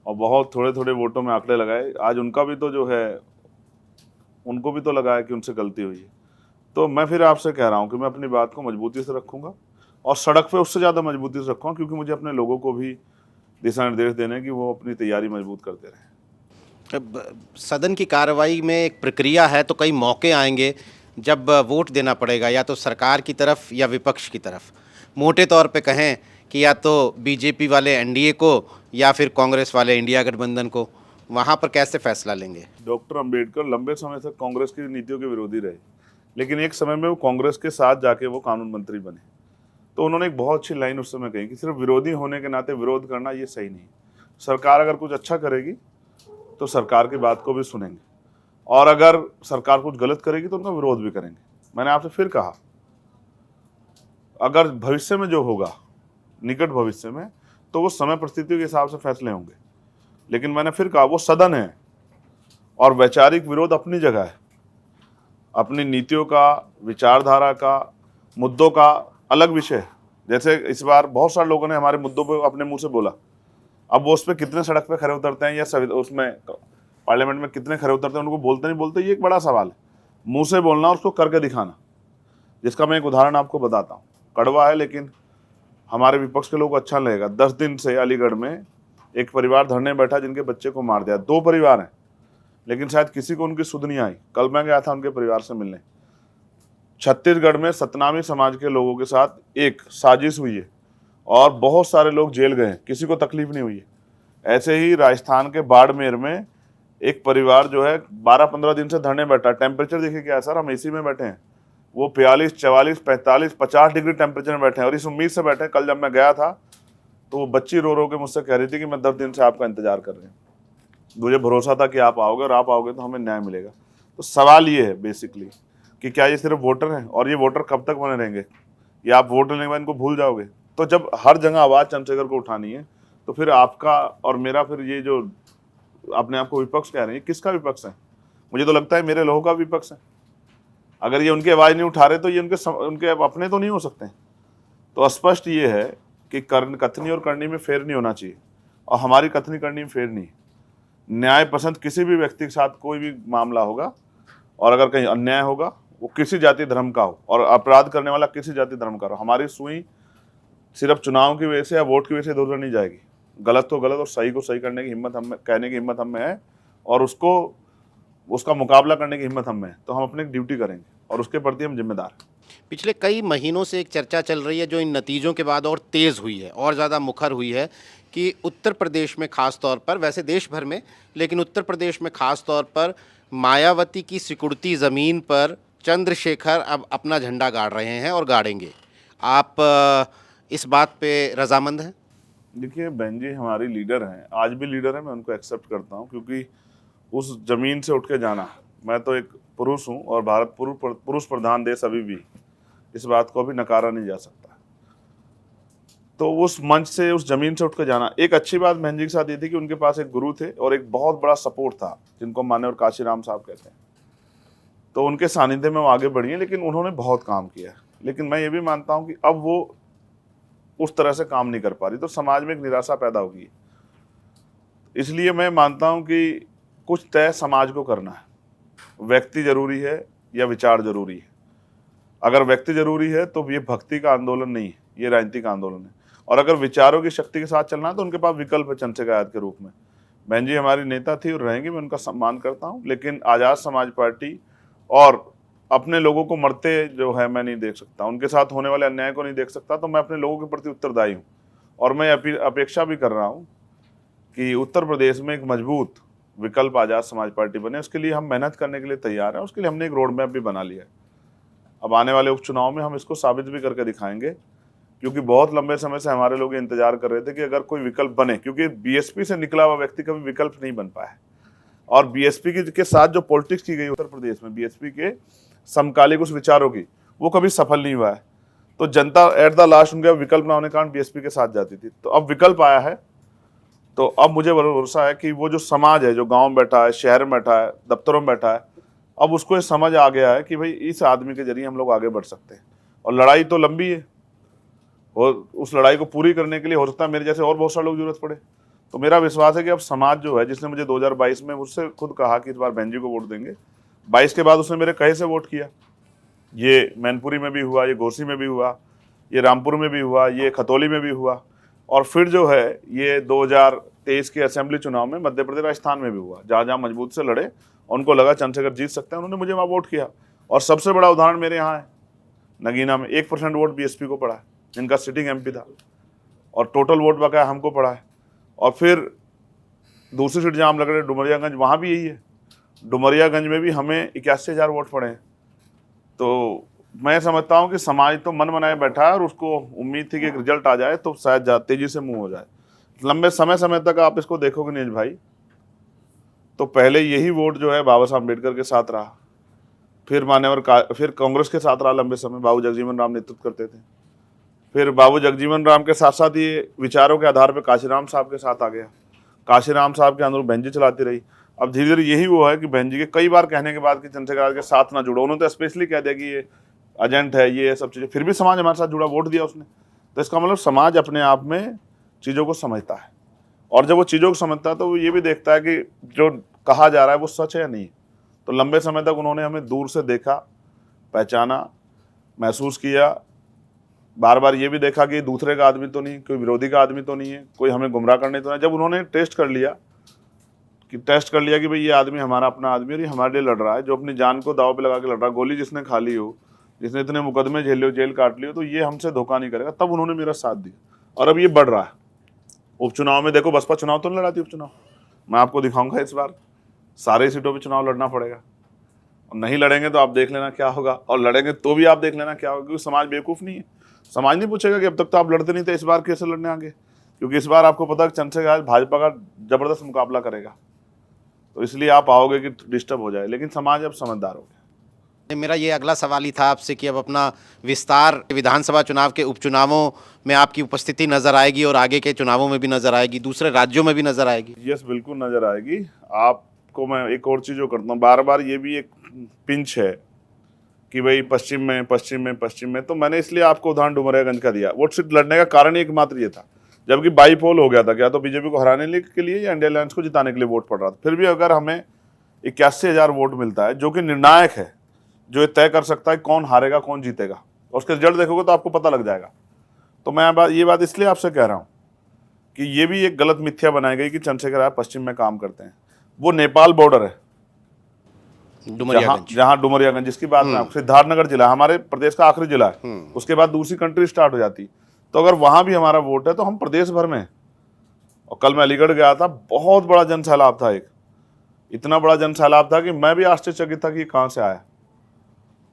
और बहुत थोड़े थोड़े वोटों में आंकड़े लगाए, आज उनका भी तो जो है, उनको भी तो लगा है कि उनसे गलती हुई है। तो मैं फिर आपसे कह रहा हूँ कि मैं अपनी बात को मजबूती से रखूँगा और सड़क पे उससे ज़्यादा मजबूती से रखूँगा, क्योंकि मुझे अपने लोगों को भी दिशा निर्देश देने की वो अपनी तैयारी मजबूत करते रहें। सदन की कार्रवाई में एक प्रक्रिया है, तो कई मौके आएंगे जब वोट देना पड़ेगा, या तो सरकार की तरफ या विपक्ष की तरफ। मोटे तौर पे कहें कि या तो बीजेपी वाले एनडीए को या फिर कांग्रेस वाले इंडिया गठबंधन को, वहाँ पर कैसे फैसला लेंगे? डॉक्टर अंबेडकर लंबे समय तक कांग्रेस की नीतियों के विरोधी रहे, लेकिन एक समय में वो कांग्रेस के साथ जाके वो कानून मंत्री बने। तो उन्होंने एक बहुत अच्छी लाइन उस समय कही कि सिर्फ विरोधी होने के नाते विरोध करना ये सही नहीं। सरकार अगर कुछ अच्छा करेगी तो सरकार की बात को भी सुनेंगे, और अगर सरकार कुछ गलत करेगी तो उनका विरोध भी करेंगे। मैंने आपसे फिर कहा, अगर भविष्य में जो होगा, निकट भविष्य में, तो वो समय परिस्थितियों के हिसाब से फैसले होंगे। लेकिन मैंने फिर कहा, वो सदन है और वैचारिक विरोध अपनी जगह है। अपनी नीतियों का, विचारधारा का, मुद्दों का अलग विषय है। जैसे इस बार बहुत सारे लोगों ने हमारे मुद्दों पर अपने मुंह से बोला, अब वो उस पर कितने सड़क पे खड़े उतरते हैं या उसमें पार्लियामेंट में कितने खड़े उतरते हैं, उनको बोलते नहीं बोलते, ये एक बड़ा सवाल है। मुंह से बोलना और उसको करके दिखाना, जिसका मैं एक उदाहरण आपको बताता हूँ। कड़वा है लेकिन हमारे विपक्ष के लोगों को अच्छा लगेगा। 10 दिन से अलीगढ़ में एक परिवार धरने बैठा जिनके बच्चे को मार दिया। 2 परिवार हैं, लेकिन शायद किसी को उनकी सुध नहीं आई। कल मैं गया था उनके परिवार से मिलने। छत्तीसगढ़ में सतनामी समाज के लोगों के साथ एक साजिश हुई है और बहुत सारे लोग जेल गए हैं, किसी को तकलीफ नहीं हुई है। ऐसे ही राजस्थान के बाड़मेर में एक परिवार जो है 12-15 दिन से धरने बैठा। टेम्परेचर देखिए क्या है सर, हम एसी में बैठे हैं, वो 42, 44, 45, 50 डिग्री टेम्परेचर में बैठे हैं। और इस उम्मीद से बैठे हैं, कल जब मैं गया था तो वो बच्ची रो रो के मुझसे कह रही थी कि मैं 10 दिन से आपका इंतजार कर रही हूँ, मुझे भरोसा था कि आप आओगे और आप आओगे तो हमें न्याय मिलेगा। तो सवाल ये है बेसिकली कि क्या ये सिर्फ वोटर हैं, और ये वोटर कब तक बने रहेंगे, या आप वोट लेने के बाद इनको भूल जाओगे? तो जब हर जगह आवाज़ चंद्रशेखर को उठानी है तो फिर आपका और मेरा, फिर ये जो अपने आप को विपक्ष कह रहे हैं, किसका विपक्ष है? मुझे तो लगता है मेरे लोगों का विपक्ष है। अगर ये उनकी आवाज़ नहीं उठा रहे तो ये उनके अपने तो नहीं हो सकते। तो स्पष्ट ये है कि कथनी और करनी में फेर नहीं होना चाहिए, और हमारी कथनी करनी में फेर नहीं। न्याय पसंद किसी भी व्यक्ति के साथ कोई भी मामला होगा, और अगर कहीं अन्याय होगा, वो किसी जाति धर्म का हो, और अपराध करने वाला किसी जाति धर्म का हो, हमारी सुई सिर्फ चुनाव की वजह से या वोट की वजह से इधर उधर नहीं जाएगी। गलत तो गलत और सही को सही करने की हिम्मत हम में, कहने की हिम्मत हम में है, और उसका मुकाबला करने की हिम्मत हम में है। तो हम अपनी ड्यूटी करेंगे और उसके प्रति हम जिम्मेदार हैं। पिछले कई महीनों से एक चर्चा चल रही है जो इन नतीजों के बाद और तेज़ हुई है और ज़्यादा मुखर हुई है कि उत्तर प्रदेश में ख़ास तौर पर, वैसे देश भर में, लेकिन उत्तर प्रदेश में ख़ास तौर पर मायावती की सिकुड़ती ज़मीन पर चंद्रशेखर अब अपना झंडा गाड़ रहे हैं और गाड़ेंगे। आप इस बात पे रजामंद हैं? देखिए, बहन जी हमारी लीडर हैं, आज भी लीडर है, मैं उनको एक्सेप्ट करता हूँ, क्योंकि उस जमीन से उठ के जाना, मैं तो एक पुरुष हूँ और भारत पुरुष प्रधान देश अभी भी, इस बात को अभी नकारा नहीं जा सकता। तो उस मंच से, उस जमीन से उठ के जाना, एक अच्छी बात बहन जी के साथ ये थी कि उनके पास एक गुरु थे और एक बहुत बड़ा सपोर्ट था, जिनको मान्यवर काशीराम साहब कहते हैं। तो उनके सानिध्य में वो आगे बढ़ी है, लेकिन उन्होंने बहुत काम किया। लेकिन मैं ये भी मानता हूँ कि अब वो उस तरह से काम नहीं कर पा रही, तो समाज में एक निराशा पैदा होगी। इसलिए मैं मानता हूँ कि कुछ तय समाज को करना है। व्यक्ति जरूरी है या विचार जरूरी है? अगर व्यक्ति जरूरी है तो ये भक्ति का आंदोलन नहीं है, ये राजनीतिक आंदोलन है। और अगर विचारों की शक्ति के साथ चलना है तो उनके पास विकल्प है चंद्रशेखर आजाद के रूप में। बहन जी हमारी नेता थी और रहेंगी, मैं उनका सम्मान करता हूँ, लेकिन आज़ाद समाज पार्टी और अपने लोगों को मरते जो है मैं नहीं देख सकता, उनके साथ होने वाले अन्याय को नहीं देख सकता। तो मैं अपने लोगों के प्रति उत्तरदायी हूँ, और मैं अपेक्षा भी कर रहा हूँ कि उत्तर प्रदेश में एक मजबूत विकल्प आज़ाद समाज पार्टी बने। उसके लिए हम मेहनत करने के लिए तैयार हैं। उसके लिए हमने एक रोड मैप भी बना लिया है। अब आने वाले उपचुनाव में हम इसको साबित भी करके दिखाएंगे, क्योंकि बहुत लंबे समय से हमारे लोग इंतजार कर रहे थे कि अगर कोई विकल्प बने, क्योंकि बीएसपी से निकला हुआ व्यक्ति कभी विकल्प नहीं बन पाया है। और बीएसपी के साथ जो पॉलिटिक्स की गई उत्तर प्रदेश में, बीएसपी के समकालिक उस विचारों की, वो कभी सफल नहीं हुआ है। तो जनता एट द लास्ट उनके विकल्प ना होने के कारण बीएसपी के साथ जाती थी। तो अब विकल्प आया है, तो अब मुझे भरोसा है कि वो जो समाज है, जो गांव में बैठा है, शहर में बैठा है, दफ्तरों में बैठा है, अब उसको ये समझ आ गया है कि भाई इस आदमी के जरिए हम लोग आगे बढ़ सकते हैं। और लड़ाई तो लंबी है, और उस लड़ाई को पूरी करने के लिए हो सकता है मेरे जैसे और बहुत सारे लोग जरूरत पड़े। तो मेरा विश्वास है कि अब समाज जो है, जिसने मुझे 2022 में मुझसे खुद कहा कि इस बार बहन जी को वोट देंगे, 22 के बाद उसने मेरे कहे से वोट किया। ये मैनपुरी में भी हुआ, ये घोसी में भी हुआ, ये रामपुर में भी हुआ, ये खतौली में भी हुआ, और फिर जो है ये 2023 के असेंबली चुनाव में मध्य प्रदेश राजस्थान में भी हुआ। जहाँ जहाँ मजबूत से लड़े, उनको लगा चंद्रशेखर जीत सकते हैं, उन्होंने मुझे वहाँ वोट किया। और सबसे बड़ा उदाहरण मेरे यहाँ है, नगीना में 1% वोट बीएसपी को पड़ा है, जिनका सिटिंग एमपी था, और टोटल वोट बकाया हमको पड़ा है। और फिर दूसरी सीट जहाँ हम लग रहे डुमरियागंज, वहाँ भी यही है। डुमरियागंज में भी हमें 81,000 वोट पड़े हैं। तो मैं समझता हूँ कि समाज तो मन बनाए बैठा है, और उसको उम्मीद थी कि एक रिजल्ट आ जाए तो शायद तेजी से मूव हो जाए। लंबे समय तक आप इसको देखोगे नीरज भाई, तो पहले यही वोट जो है बाबा साहब अम्बेडकर के साथ रहा, फिर फिर कांग्रेस के साथ रहा लंबे समय, बाबू जगजीवन राम नेतृत्व करते थे। फिर बाबू जगजीवन राम के साथ साथ ये विचारों के आधार पर काशीराम साहब के साथ आ गया। काशीराम साहब के अंदर बहन जी चलाती रही। अब धीरे धीरे यही वो है कि बहन जी के कई बार कहने के बाद कि चंद्रशेखर के साथ ना जुड़ो, उन्होंने तो स्पेशली कह दिया कि ये एजेंट है, ये सब चीज़ें, फिर भी समाज हमारे साथ जुड़ा, वोट दिया उसने। तो इसका मतलब समाज अपने आप में चीज़ों को समझता है, और जब वो चीज़ों को समझता है तो वो ये भी देखता है कि जो कहा जा रहा है वो सच है या नहीं। तो लंबे समय तक उन्होंने हमें दूर से देखा, पहचाना, महसूस किया, बार बार ये भी देखा कि दूसरे का आदमी तो नहीं, कोई विरोधी का आदमी तो नहीं है, कोई हमें गुमराह करने तो नहीं। जब उन्होंने टेस्ट कर लिया कि भाई ये आदमी हमारा अपना आदमी है और ये हमारे लिए लड़ रहा है, जो अपनी जान को दाव पे लगा के लड़ रहा है, गोली जिसने खा ली हो, जिसने इतने मुकदमे झेले हो, जेल काट ली हो, तो ये हमसे धोखा नहीं करेगा। तब उन्होंने मेरा साथ दिया, और अब ये बढ़ रहा है। उपचुनाव में देखो, बसपा चुनाव तो नहीं लड़ाती, उपचुनाव मैं आपको दिखाऊंगा। इस बार सारे सीटों पे चुनाव लड़ना पड़ेगा, और नहीं लड़ेंगे तो आप देख लेना क्या होगा, और लड़ेंगे तो भी आप देख लेना क्या होगा, क्योंकि समाज बेवकूफ़ नहीं है। समाज नहीं पूछेगा कि अब तक तो आप लड़ते नहीं थे, इस बार कैसे लड़ने आगे, क्योंकि इस बार आपको पता है चंद्रशेखर भाजपा का जबरदस्त मुकाबला करेगा। तो इसलिए आप आओगे कि डिस्टर्ब हो जाए, लेकिन समाज अब समझदार हो गया। मेरा ये अगला सवाल ही था आपसे कि अब अपना विस्तार विधानसभा चुनाव के उपचुनावों में आपकी उपस्थिति नज़र आएगी, और आगे के चुनावों में भी नज़र आएगी, दूसरे राज्यों में भी नज़र आएगी? यस, बिल्कुल नज़र आएगी। आपको मैं एक और चीज़ जो करता हूँ, बार बार ये भी एक पिंच है कि भाई पश्चिम में, तो मैंने इसलिए आपको उदाहरण डुमरियागंज का दिया। वोट सिर्फ लड़ने का कारण एकमात्र ये था, जबकि बाईपोल हो गया था, क्या तो बीजेपी को हराने के लिए या इंडिया अलायंस को जिताने के लिए वोट पड़ रहा था। फिर भी अगर हमें 81,000 वोट मिलता है, जो कि निर्णायक है, जो ये तय कर सकता है कौन हारेगा कौन जीतेगा, और उसके रिजल्ट देखोगे तो आपको पता लग जाएगा। तो मैं ये बात इसलिए आपसे कह रहा हूँ कि ये भी एक गलत मिथ्या बनाई गई कि चंद्रशेखर राय पश्चिम में काम करते हैं। वो नेपाल बॉर्डर है, जहाँ डुमरियागंज, जिसकी बात मैं सिद्धार्थनगर जिला हमारे प्रदेश का आखिरी जिला है, उसके बाद दूसरी कंट्री स्टार्ट हो जाती। तो अगर वहां भी हमारा वोट है तो हम प्रदेश भर में। और कल मैं अलीगढ़ गया था, बहुत बड़ा जन सैलाब था, एक इतना बड़ा जन सैलाब था कि मैं भी आश्चर्यचकित था कि कहाँ से आया।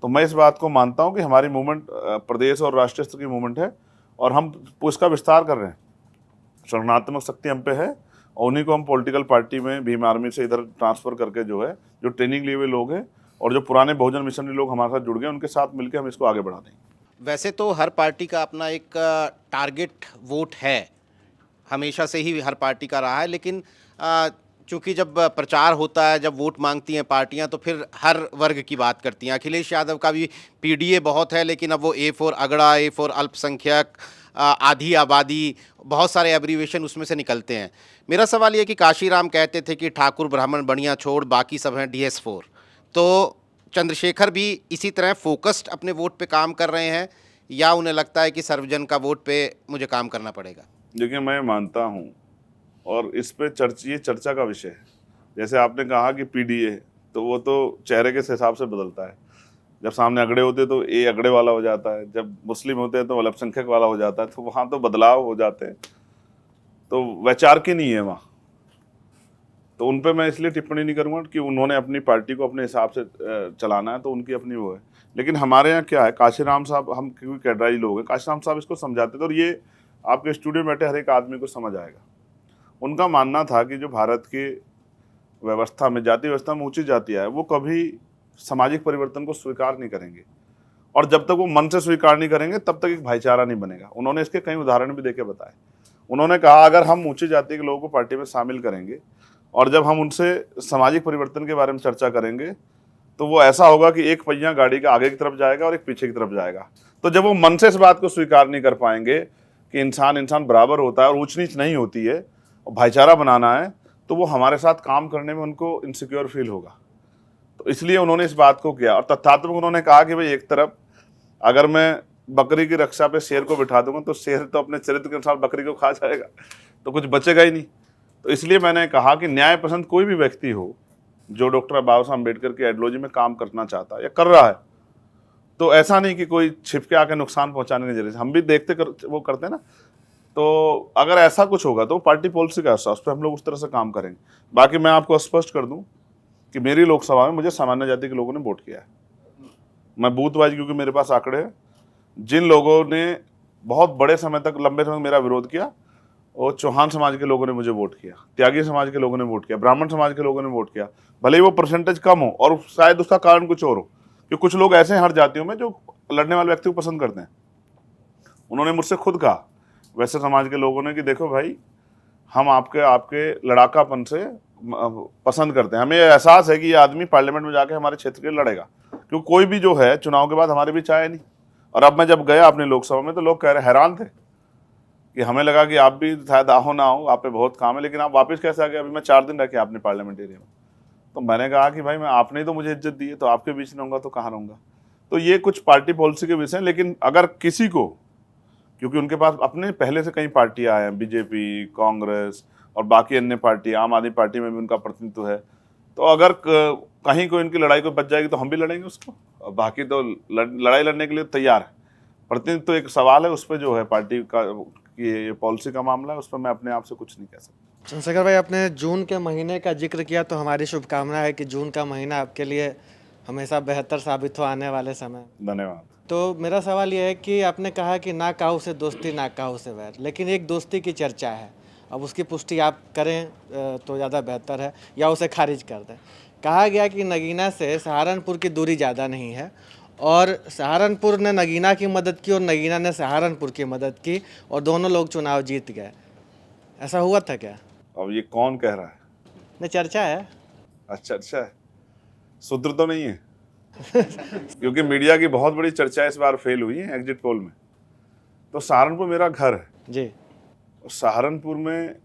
तो मैं इस बात को मानता हूँ कि हमारी मूवमेंट प्रदेश और राष्ट्रीय स्तर की मूवमेंट है, और हम उसका विस्तार कर रहे हैं। संगठनात्मक शक्ति हम पे है, और उन्हीं को हम पॉलिटिकल पार्टी में भीम आर्मी से इधर ट्रांसफर करके जो है, जो ट्रेनिंग लिए हुए लोग हैं और जो पुराने बहुजन मिशनरी लोग हमारे साथ जुड़ गए, उनके साथ मिलकर हम इसको आगे बढ़ा देंगे। वैसे तो हर पार्टी का अपना एक टारगेट वोट है, हमेशा से ही हर पार्टी का रहा है, लेकिन चूंकि जब प्रचार होता है, जब वोट मांगती हैं पार्टियां, तो फिर हर वर्ग की बात करती हैं। अखिलेश यादव का भी पीडीए बहुत है, लेकिन अब वो A4 अगड़ा, A4 अल्पसंख्यक, आधी आबादी, बहुत सारे एब्रीवेशन उसमें से निकलते हैं। मेरा सवाल ये कि काशीराम कहते थे कि ठाकुर ब्राह्मण बढ़िया छोड़, बाकी सब हैं DS4। तो चंद्रशेखर भी इसी तरह फोकस्ड अपने वोट पे काम कर रहे हैं, या उन्हें लगता है कि सर्वजन का वोट पे मुझे काम करना पड़ेगा? देखिए, मैं मानता हूँ, और इस पे ये चर्चा का विषय है। जैसे आपने कहा कि पीडीए, तो वो तो चेहरे के हिसाब से बदलता है। जब सामने अगड़े होते तो ए अगड़े वाला हो जाता है, जब मुस्लिम होते हैं तो अल्पसंख्यक वाला हो जाता है, तो वहाँ तो बदलाव हो जाते हैं। तो वैचारिक नहीं है वहाँ, तो उन पे मैं इसलिए टिप्पणी नहीं करूँगा कि उन्होंने अपनी पार्टी को अपने हिसाब से चलाना है, तो उनकी अपनी वो है। लेकिन हमारे यहाँ क्या है, काशीराम साहब, हम क्योंकि कैडराई लोग हैं, काशीराम साहब इसको समझाते थे, और ये आपके स्टूडियो में बैठे हर एक आदमी को समझ आएगा। उनका मानना था कि जो भारत की व्यवस्था में, जाति व्यवस्था में ऊंची जातियाँ है, वो कभी सामाजिक परिवर्तन को स्वीकार नहीं करेंगे, और जब तक वो मन से स्वीकार नहीं करेंगे तब तक एक भाईचारा नहीं बनेगा। उन्होंने इसके कई उदाहरण भी देके बताए। उन्होंने कहा अगर हम ऊंची जाति के लोगों को पार्टी में शामिल करेंगे, और जब हम उनसे सामाजिक परिवर्तन के बारे में चर्चा करेंगे, तो वो ऐसा होगा कि एक पहिया गाड़ी का आगे की तरफ जाएगा और एक पीछे की तरफ जाएगा। तो जब वो मन से इस बात को स्वीकार नहीं कर पाएंगे कि इंसान बराबर होता है और ऊंच नीच नहीं होती है, और भाईचारा बनाना है, तो वो हमारे साथ काम करने में उनको इनसिक्योर फील होगा। तो इसलिए उन्होंने इस बात को किया। और तथ्यात्मक उन्होंने कहा कि भाई, एक तरफ अगर मैं बकरी की रक्षा पे शेर को बिठा दूंगा, तो शेर तो अपने चरित्र के अनुसार बकरी को खा जाएगा, तो कुछ बचेगा ही नहीं। तो इसलिए मैंने कहा कि न्याय पसंद कोई भी व्यक्ति हो, जो डॉक्टर बाबा साहब अम्बेडकर की आइडियोलॉजी में काम करना चाहता है या कर रहा है, तो ऐसा नहीं कि कोई छिप के आके नुकसान पहुंचाने के जरिए, हम भी वो करते हैं ना। तो अगर ऐसा कुछ होगा तो पार्टी पॉलिसी का हिस्सा, उस पर हम लोग उस तरह से काम करेंगे। बाकी मैं आपको स्पष्ट कर दूं कि मेरी लोकसभा में मुझे सामान्य जाति के लोगों ने वोट किया है। मैं बूथ वाइज, क्योंकि मेरे पास आंकड़े हैं, जिन लोगों ने बहुत बड़े समय तक, लंबे समय मेरा विरोध किया, और चौहान समाज के लोगों ने मुझे वोट किया, त्यागी समाज के लोगों ने वोट किया, ब्राह्मण समाज के लोगों ने वोट किया। भले ही वो परसेंटेज कम हो, और शायद उसका कारण कुछ और हो, कि कुछ लोग ऐसे हैं हर जातियों में जो लड़ने वाले व्यक्ति को पसंद करते हैं। उन्होंने मुझसे खुद कहा, वैसे समाज के लोगों ने, कि देखो भाई, हम आपके लड़ाकापन से पसंद करते हैं, हमें एहसास है कि ये आदमी पार्लियामेंट में जाके हमारे क्षेत्र के लिए लड़ेगा, क्योंकि कोई भी जो है चुनाव के बाद हमारे बीच आया नहीं। और अब मैं जब गया अपनी लोकसभा में, तो लोग हैरान थे कि हमें लगा कि आप भी शायद आओ ना हो, आप पे बहुत काम है, लेकिन आप वापस कैसे आ गए? अभी मैं 4 दिन रह के आपने पार्लियामेंट एरिया में। तो मैंने कहा कि भाई, मैं आपने ही तो मुझे इज्जत दी है, तो आपके बीच रहूँगा तो कहाँ रहूँगा। तो ये कुछ पार्टी पॉलिसी के विषय। लेकिन अगर किसी को, क्योंकि उनके पास अपने पहले से कई पार्टियां हैं, बीजेपी, कांग्रेस और बाकी अन्य पार्टी, आम आदमी पार्टी में भी उनका प्रतिनिधित्व है, तो अगर कहीं कोई इनकी लड़ाई को बच जाएगी तो हम भी लड़ेंगे उसको, और बाकी तो लड़ाई लड़ने के लिए तैयार है। प्रतिनिधित्व तो एक सवाल है, उस पर जो है पार्टी का ये पॉलिसी का मामला है, उस पर मैं अपने आप से कुछ नहीं कह सकता। चंद्रशेखर भाई, आपने जून के महीने का जिक्र किया, तो हमारी शुभकामना है कि जून का महीना आपके लिए हमेशा बेहतर साबित हो आने वाले समय। धन्यवाद। तो मेरा सवाल यह है कि आपने कहा कि ना काहू से दोस्ती ना काहू से वैर, लेकिन एक दोस्ती की चर्चा है, अब उसकी पुष्टि आप करें तो ज़्यादा बेहतर है, या उसे खारिज कर दें। कहा गया कि नगीना से सहारनपुर की दूरी ज़्यादा नहीं है, और सहारनपुर ने नगीना की मदद की और नगीना ने सहारनपुर की मदद की, और दोनों लोग चुनाव जीत गए। ऐसा हुआ था क्या? अब ये कौन कह रहा है? नहीं, चर्चा है। अच्छा, सूत्र तो नहीं है? क्योंकि मीडिया की बहुत बड़ी चर्चा इस बार फेल हुई है एग्जिट पोल में। तो सहारनपुर मेरा घर है जी। और सहारनपुर में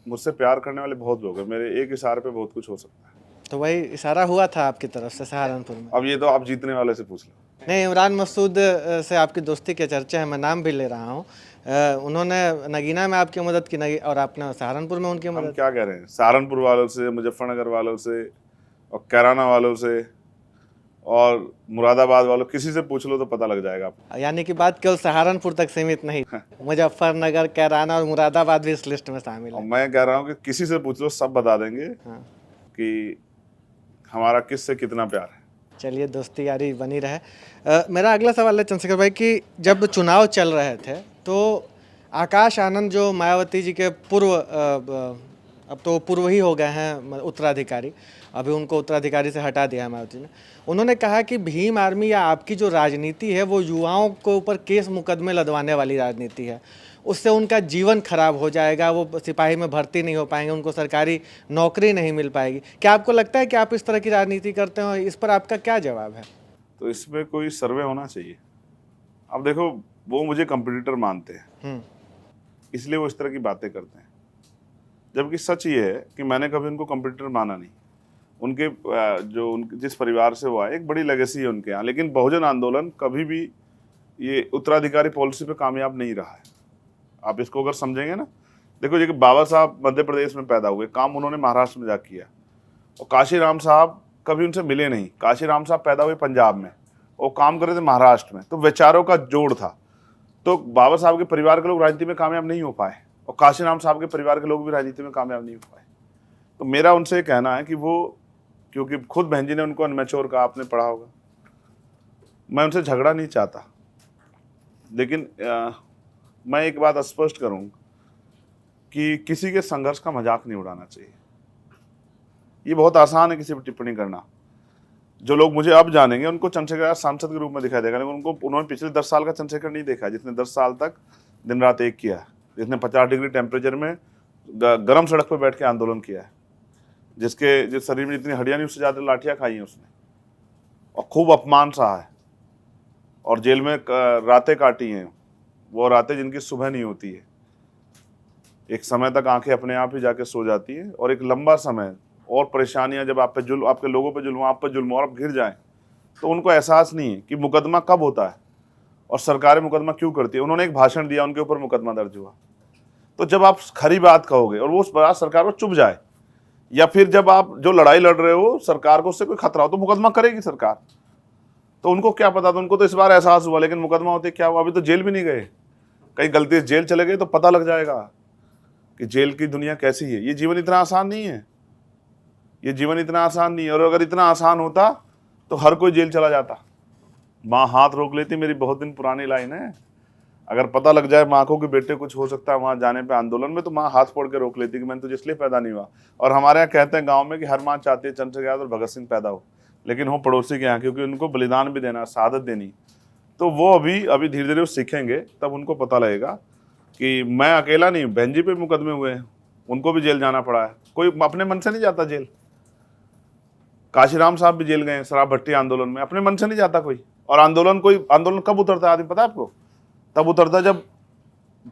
मुझसे प्यार करने वाले बहुत लोग हैं। मेरे एक इशारे पे बहुत कुछ हो सकता है। तो वही इशारा हुआ था आपकी तरफ से सहारनपुर में। अब ये तो आप जीतने वाले से पूछ लो। नहीं, इमरान मसूद से आपकी दोस्ती की चर्चा है, मैं नाम भी ले रहा हूँ। उन्होंने नगीना में आपकी मदद की और आपने सहारनपुर में उनकी हम मदद। क्या कह रहे हैं, सहारनपुर वालों से, मुजफ्फरनगर वालों से और कैराना वालों से और मुरादाबाद वालों, किसी से पूछ लो तो पता लग जाएगा आपको। यानी कि बात केवल सहारनपुर तक सीमित नहीं, मुजफ्फरनगर, कैराना और मुरादाबाद भी इस लिस्ट में शामिल और है। मैं कह रहा हूँ कि किसी से पूछ लो, सब बता देंगे हाँ। कि हमारा किससे कितना प्यार है। चलिए, दोस्ती यारी बनी रहे। मेरा अगला सवाल है चंद्रशेखर भाई कि जब चुनाव चल रहे थे तो आकाश आनंद जो मायावती जी के पूर्व अब तो पूर्व ही हो गए हैं उत्तराधिकारी, अभी उनको उत्तराधिकारी से हटा दिया है मायावती ने, उन्होंने कहा कि भीम आर्मी या आपकी जो राजनीति है वो युवाओं के ऊपर केस मुकदमे लदवाने वाली राजनीति है, उससे उनका जीवन खराब हो जाएगा, वो सिपाही में भर्ती नहीं हो पाएंगे, उनको सरकारी नौकरी नहीं मिल पाएगी। क्या आपको लगता है कि आप इस तरह की राजनीति करते हो? इस पर आपका क्या जवाब है? तो इसमें कोई सर्वे होना चाहिए। अब देखो, वो मुझे कंपटीटर मानते हैं, इसलिए वो इस तरह की बातें करते हैं, जबकि सच ये है कि मैंने कभी उनको कंपटीटर माना नहीं। उनके जिस परिवार से वो आए, एक बड़ी लेगेसी है उनके यहाँ, लेकिन बहुजन आंदोलन कभी भी ये उत्तराधिकारी पॉलिसी पे कामयाब नहीं रहा है। आप इसको अगर समझेंगे ना, देखो ये कि बाबा साहब मध्य प्रदेश में पैदा हुए, काम उन्होंने महाराष्ट्र में जा किया, और काशीराम साहब कभी उनसे मिले नहीं। काशीराम साहब पैदा हुए पंजाब में, वो काम कर रहे थे महाराष्ट्र में, तो विचारों का जोड़ था। तो बाबा साहब के परिवार के लोग राजनीति में कामयाब नहीं हो पाए और काशीराम साहब के परिवार के लोग भी राजनीति में कामयाब नहीं हो पाए। तो मेरा उनसे कहना है कि वो, क्योंकि खुद बहन जी ने उनको अनमेच्योर कहा, आपने पढ़ा होगा, मैं उनसे झगड़ा नहीं चाहता, लेकिन मैं एक बात स्पष्ट करूं कि किसी के संघर्ष का मजाक नहीं उड़ाना चाहिए। ये बहुत आसान है किसी पर टिप्पणी करना। जो लोग मुझे अब जानेंगे उनको चंद्रशेखर सांसद के रूप में दिखाई देगा, लेकिन उन्होंने पिछले 10 साल का चंद्रशेखर नहीं देखा, जिसने 10 साल तक दिन रात एक किया है, जिसने 50 डिग्री टेम्परेचर में गर्म सड़क पर बैठ के आंदोलन किया है, जिस शरीर में जितनी हड्डियां नहीं उससे ज़्यादा लाठियां खाई हैं उसने, और खूब अपमान सहा है, और जेल में रातें काटी हैं, वो रातें जिनकी सुबह नहीं होती है। एक समय तक आंखें अपने आप ही जाके सो जाती हैं, और एक लंबा समय और परेशानियां, जब आप पे जुल्म, आपके लोगों पे जुल्म, आप पर जुल्म, और आप घिर जाएं, तो उनको एहसास नहीं है कि मुकदमा कब होता है और सरकारें मुकदमा क्यों करती है। उन्होंने एक भाषण दिया, उनके ऊपर मुकदमा दर्ज हुआ। तो जब आप खरी बात कहोगे और वो बात सरकार को चुभ जाए, या फिर जब आप जो लड़ाई लड़ रहे हो सरकार को उससे कोई खतरा हो, तो मुकदमा करेगी सरकार। तो उनको क्या पता था, उनको तो इस बार एहसास हुआ, लेकिन मुकदमा होते क्या हुआ, अभी तो जेल भी नहीं गए। कहीं गलती से जेल चले गए तो पता लग जाएगा कि जेल की दुनिया कैसी है। ये जीवन इतना आसान नहीं है, ये जीवन इतना आसान नहीं है। और अगर इतना आसान होता तो हर कोई जेल चला जाता। माँ हाथ रोक लेती, मेरी बहुत दिन पुरानी लाइन है। अगर पता लग जाए माँ को कि बेटे कुछ हो सकता है वहाँ जाने पे आंदोलन में, तो माँ हाथ फोड़ के रोक लेती कि मैंने तुझे इसलिए पैदा नहीं हुआ। और हमारे यहाँ कहते हैं गाँव में कि हर माँ चाहती है चंद्रशेखर आजाद और भगत सिंह पैदा हो, लेकिन हो पड़ोसी के यहाँ, क्योंकि उनको बलिदान भी देना, शहादत देनी। तो वो अभी धीरे धीरे सीखेंगे, तब उनको पता लगेगा कि मैं अकेला नहीं, बहन जी पे मुकदमे हुए हैं, उनको भी जेल जाना पड़ा है। कोई अपने मन से नहीं जाता जेल। काशीराम साहब भी जेल गए शराब भट्टी आंदोलन में, अपने मन से नहीं जाता कोई। और आंदोलन कब उतरता है आदमी, पता है आपको? तब उतरता जब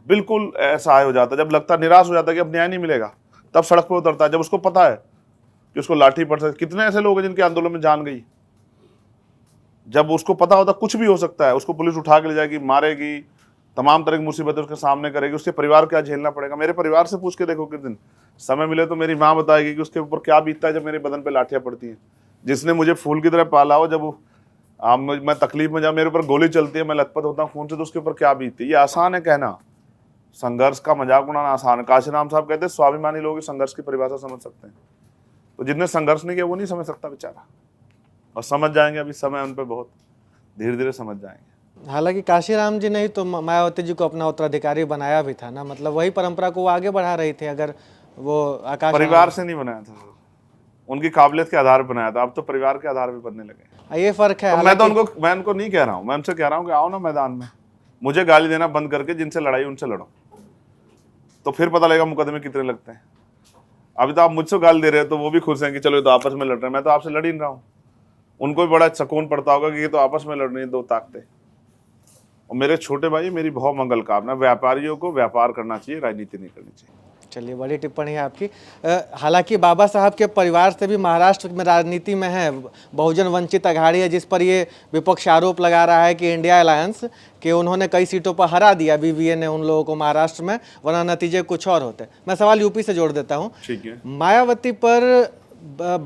बिल्कुल असहाय हो जाता, जब लगता, निराश हो जाता कि अब न्याय नहीं मिलेगा, तब सड़क पर उतरता है। जब उसको पता है कि उसको लाठी पड़ सकती। कितने ऐसे लोग हैं जिनके आंदोलन में जान गई। जब उसको पता होता कुछ भी हो सकता है, उसको पुलिस उठा के ले जाएगी, मारेगी, तमाम तरह की मुसीबतें उसके सामने करेगी, उसके परिवार क्या झेलना पड़ेगा। मेरे परिवार से पूछ के देखो, किस दिन समय मिले तो मेरी माँ बताएगी कि उसके ऊपर क्या बीतता है जब मेरे बदन पे लाठियां पड़ती हैं। जिसने मुझे फूल की तरह पाला हो, जब मैं तकलीफ में, जब मेरे ऊपर गोली चलती है, मैं लथपथ होता हूँ खून से, तो उसके ऊपर क्या बीतती है। ये आसान है कहना, संघर्ष का मजाक उड़ाना आसान है। काशीराम साहब कहते हैं स्वाभिमानी लोग संघर्ष की परिभाषा समझ सकते हैं, तो जिसने संघर्ष नहीं किया वो नहीं समझ सकता बेचारा। और समझ जाएंगे, अभी समय उन पर बहुत धीरे धीरे समझ जाएंगे। हालांकि काशीराम जी ने ही तो मायावती जी को अपना उत्तराधिकारी बनाया भी था ना, मतलब वही परंपरा को वो आगे बढ़ा रही थी। अगर वो आकाश परिवार से नहीं बनाया था, उनकी काबिलियत के आधार पर बनाया था। अब तो परिवार के आधार पर बनने लगे। ये फर्क है। तो मैं उनको नहीं कह रहा हूँ, मैं उनसे कह रहा हूँ कि आओ ना मैदान में, मुझे गाली देना बंद करके जिनसे लड़ाई उनसे लड़ो, तो फिर पता लगेगा मुकदमे कितने लगते हैं। अभी तो आप मुझसे गाली दे रहे हो तो वो भी खुश हैं कि चलो तो आपस में लड़ रहे हैं, मैं तो आपसे लड़ ही नहीं रहा हूँ। उनको भी बड़ा सुकून पड़ता होगा कि ये तो आपस में लड़ रही हैं दो ताकतें। और मेरे छोटे भाई, मेरी बहुत मंगल कामना, व्यापारियों को व्यापार करना चाहिए, राजनीति नहीं करनी चाहिए। चलिए, बड़ी टिप्पणी है आपकी। हालांकि बाबा साहब के परिवार से भी महाराष्ट्र में राजनीति में है, बहुजन वंचित अघाड़ी है, जिस पर ये विपक्ष आरोप लगा रहा है कि इंडिया अलायंस कि उन्होंने कई सीटों पर हरा दिया बीवीए ने उन लोगों को महाराष्ट्र में, वरना नतीजे कुछ और होते। मैं सवाल यूपी से जोड़ देता हूँ। ठीक है।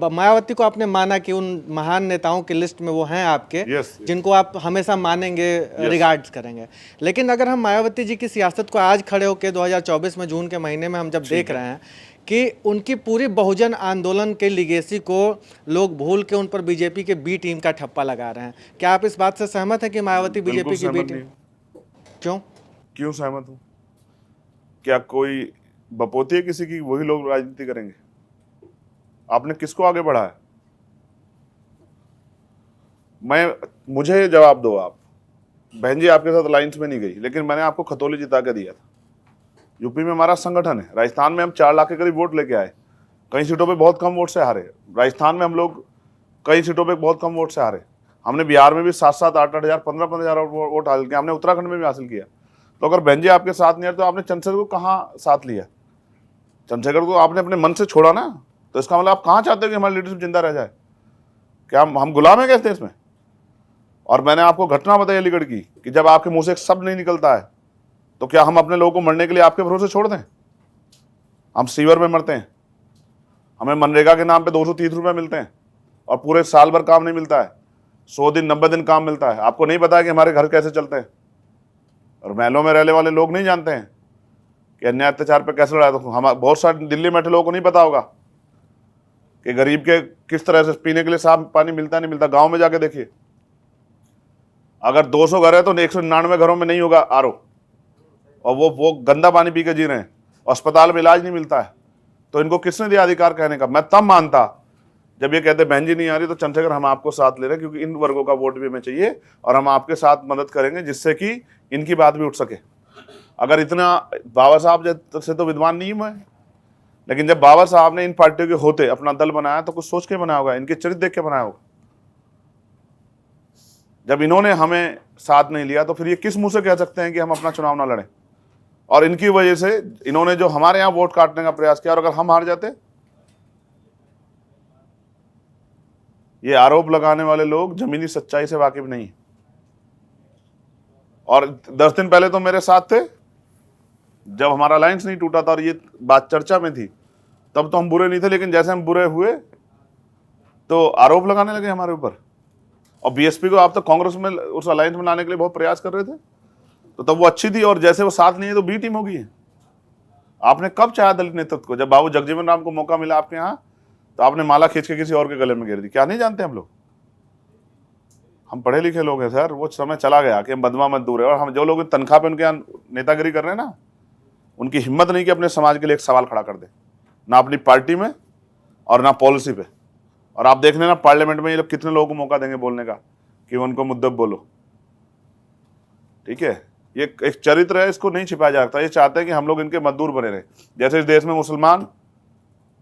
मायावती को आपने माना कि उन महान नेताओं की लिस्ट में वो हैं आपके, Yes, जिनको आप हमेशा मानेंगे, रिगार्ड्स करेंगे। लेकिन अगर हम मायावती जी की सियासत को आज खड़े होकर 2024 में जून के महीने में हम जब देख रहे हैं कि उनकी पूरी बहुजन आंदोलन के लिगेसी को लोग भूल के उन पर बीजेपी के बी टीम का ठप्पा लगा रहे हैं, क्या आप इस बात से सहमत हैं कि मायावती बीजेपी की बी टीम? क्यों सहमत हूँ? क्या कोई बपोती है किसी की, वही लोग राजनीति करेंगे? आपने किसको आगे बढ़ाया? मुझे जवाब दो आप। बहन जी आपके साथ अलायंस में नहीं गई, लेकिन मैंने आपको खतौली जिता के दिया था। यूपी में हमारा संगठन है, राजस्थान में हम 4 लाख के करीब वोट लेके आए, कई सीटों पे बहुत कम वोट से हारे। राजस्थान में हम लोग कई सीटों पे बहुत कम वोट से हारे। हमने बिहार में भी 7-7, 8-8 हजार, 15-15 हजार वोट हासिल किया। हमने उत्तराखंड में भी हासिल किया। तो अगर बहन जी आपके साथ नहीं है तो आपने चंद्रशेखर को कहाँ साथ लिया? चंद्रशेखर को आपने अपने मन से छोड़ा ना, तो इसका मतलब आप कहाँ चाहते हो कि हमारी लीडरशिप जिंदा रह जाए? क्या हम गुलाम हैं क्या इस देश में? और मैंने आपको घटना बताई अलीगढ़ की कि जब आपके मुंह से एक शब्द नहीं निकलता है तो क्या हम अपने लोगों को मरने के लिए आपके भरोसे छोड़ दें? हम सीवर में मरते हैं, हमें मनरेगा के नाम पे 230 रुपये मिलते हैं और पूरे साल भर काम नहीं मिलता है। 100 दिन 90 दिन काम मिलता है। आपको नहीं पता है कि हमारे घर कैसे चलते हैं? और महलों में रहने वाले लोग नहीं जानते हैं कि अन्याय अत्याचार पर कैसे लड़ा। तो हम बहुत सारे दिल्ली में बैठे लोगों को नहीं पता होगा कि गरीब के किस तरह से पीने के लिए साफ पानी मिलता नहीं मिलता। गांव में जाके देखिए, अगर 200 घर है तो 199 घरों में नहीं होगा आरओ, और वो गंदा पानी पी के जी रहे हैं, अस्पताल में इलाज नहीं मिलता है। तो इनको किसने दिया अधिकार कहने का? मैं तब मानता जब ये कहते बहन जी नहीं आ रही तो चंद्रशेखर हम आपको साथ ले रहे हैं, क्योंकि इन वर्गों का वोट भी हमें चाहिए और हम आपके साथ मदद करेंगे जिससे कि इनकी बात भी उठ सके। अगर इतना बाबा साहब से तो विद्वान नहीं मैं, लेकिन जब बाबा साहब ने इन पार्टियों के होते अपना दल बनाया तो कुछ सोच के बनाया होगा, इनके चरित्र देख के बनाया होगा। जब इन्होंने हमें साथ नहीं लिया तो फिर ये किस मुंह से कह सकते हैं कि हम अपना चुनाव ना लड़ें? और इनकी वजह से इन्होंने जो हमारे यहां वोट काटने का प्रयास किया, और अगर हम हार जाते, ये आरोप लगाने वाले लोग जमीनी सच्चाई से वाकिफ नहीं है। और 10 दिन पहले तो मेरे साथ थे जब हमारा अलायंस नहीं टूटा था और ये बात चर्चा में थी, तब तो हम बुरे नहीं थे, लेकिन जैसे हम बुरे हुए तो आरोप लगाने लगे हमारे ऊपर। और बीएसपी को आप तो कांग्रेस में उस अलायंस में लाने के लिए बहुत प्रयास कर रहे थे, तो तब वो अच्छी थी, और जैसे वो साथ नहीं है तो बी टीम होगी। आपने कब चाहा दलित नेतृत्व को? जब बाबू जगजीवन राम को मौका मिला आपके यहाँ तो आपने माला खींच के किसी और के गले में गिर दी। क्या नहीं जानते हम लोग? हम पढ़े लिखे लोग हैं सर। वो समय चला गया कि हम बदमा मजदूर है। और हम जो लोग तनख्वाह पे उनके यहाँ नेतागिरी कर रहे हैं ना, उनकी हिम्मत नहीं कि अपने समाज के लिए एक सवाल खड़ा कर दे, ना अपनी पार्टी में और ना पॉलिसी पे। और आप देख लेना पार्लियामेंट में ये लोग कितने लोगों को मौका देंगे बोलने का कि उनको मुद्दे बोलो। ठीक है, ये एक चरित्र है, इसको नहीं छिपाया जा सकता। ये चाहते हैं कि हम लोग इनके मजदूर बने रहे। जैसे इस देश में मुसलमान,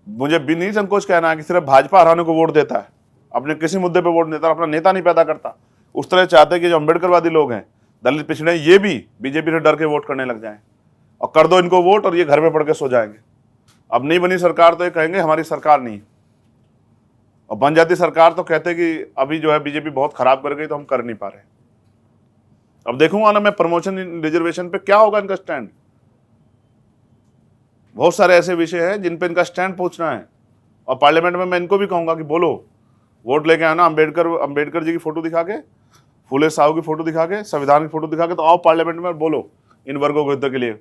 मुझे भी नहीं संकोच कहना है कि सिर्फ भाजपा हराने को वोट देता है, अपने किसी मुद्दे पे वोट देता है, अपना नेता नहीं पैदा करता। उस तरह चाहते हैं कि जो अम्बेडकरवादी लोग हैं, दलित पिछड़े, ये भी बीजेपी से डर के वोट करने लग जाएं। और कर दो इनको वोट और ये घर में पड़ के सो जाएंगे। अब नहीं बनी सरकार तो ये कहेंगे हमारी सरकार नहीं, और बन जाती सरकार तो कहते कि अभी जो है बीजेपी बहुत खराब कर गई तो हम कर नहीं पा रहे। अब देखूंगा ना मैं प्रमोशन रिजर्वेशन पे क्या होगा इनका स्टैंड। बहुत सारे ऐसे विषय हैं जिन पे इनका स्टैंड पूछना है, और पार्लियामेंट में मैं इनको भी कहूंगा कि बोलो, वोट लेके आना, अंबेडकर जी की फोटो दिखा के, फूले साहू की फोटो दिखा के, संविधान की फोटो दिखा के, तो आओ पार्लियामेंट में बोलो इन वर्गों के हित के लिए।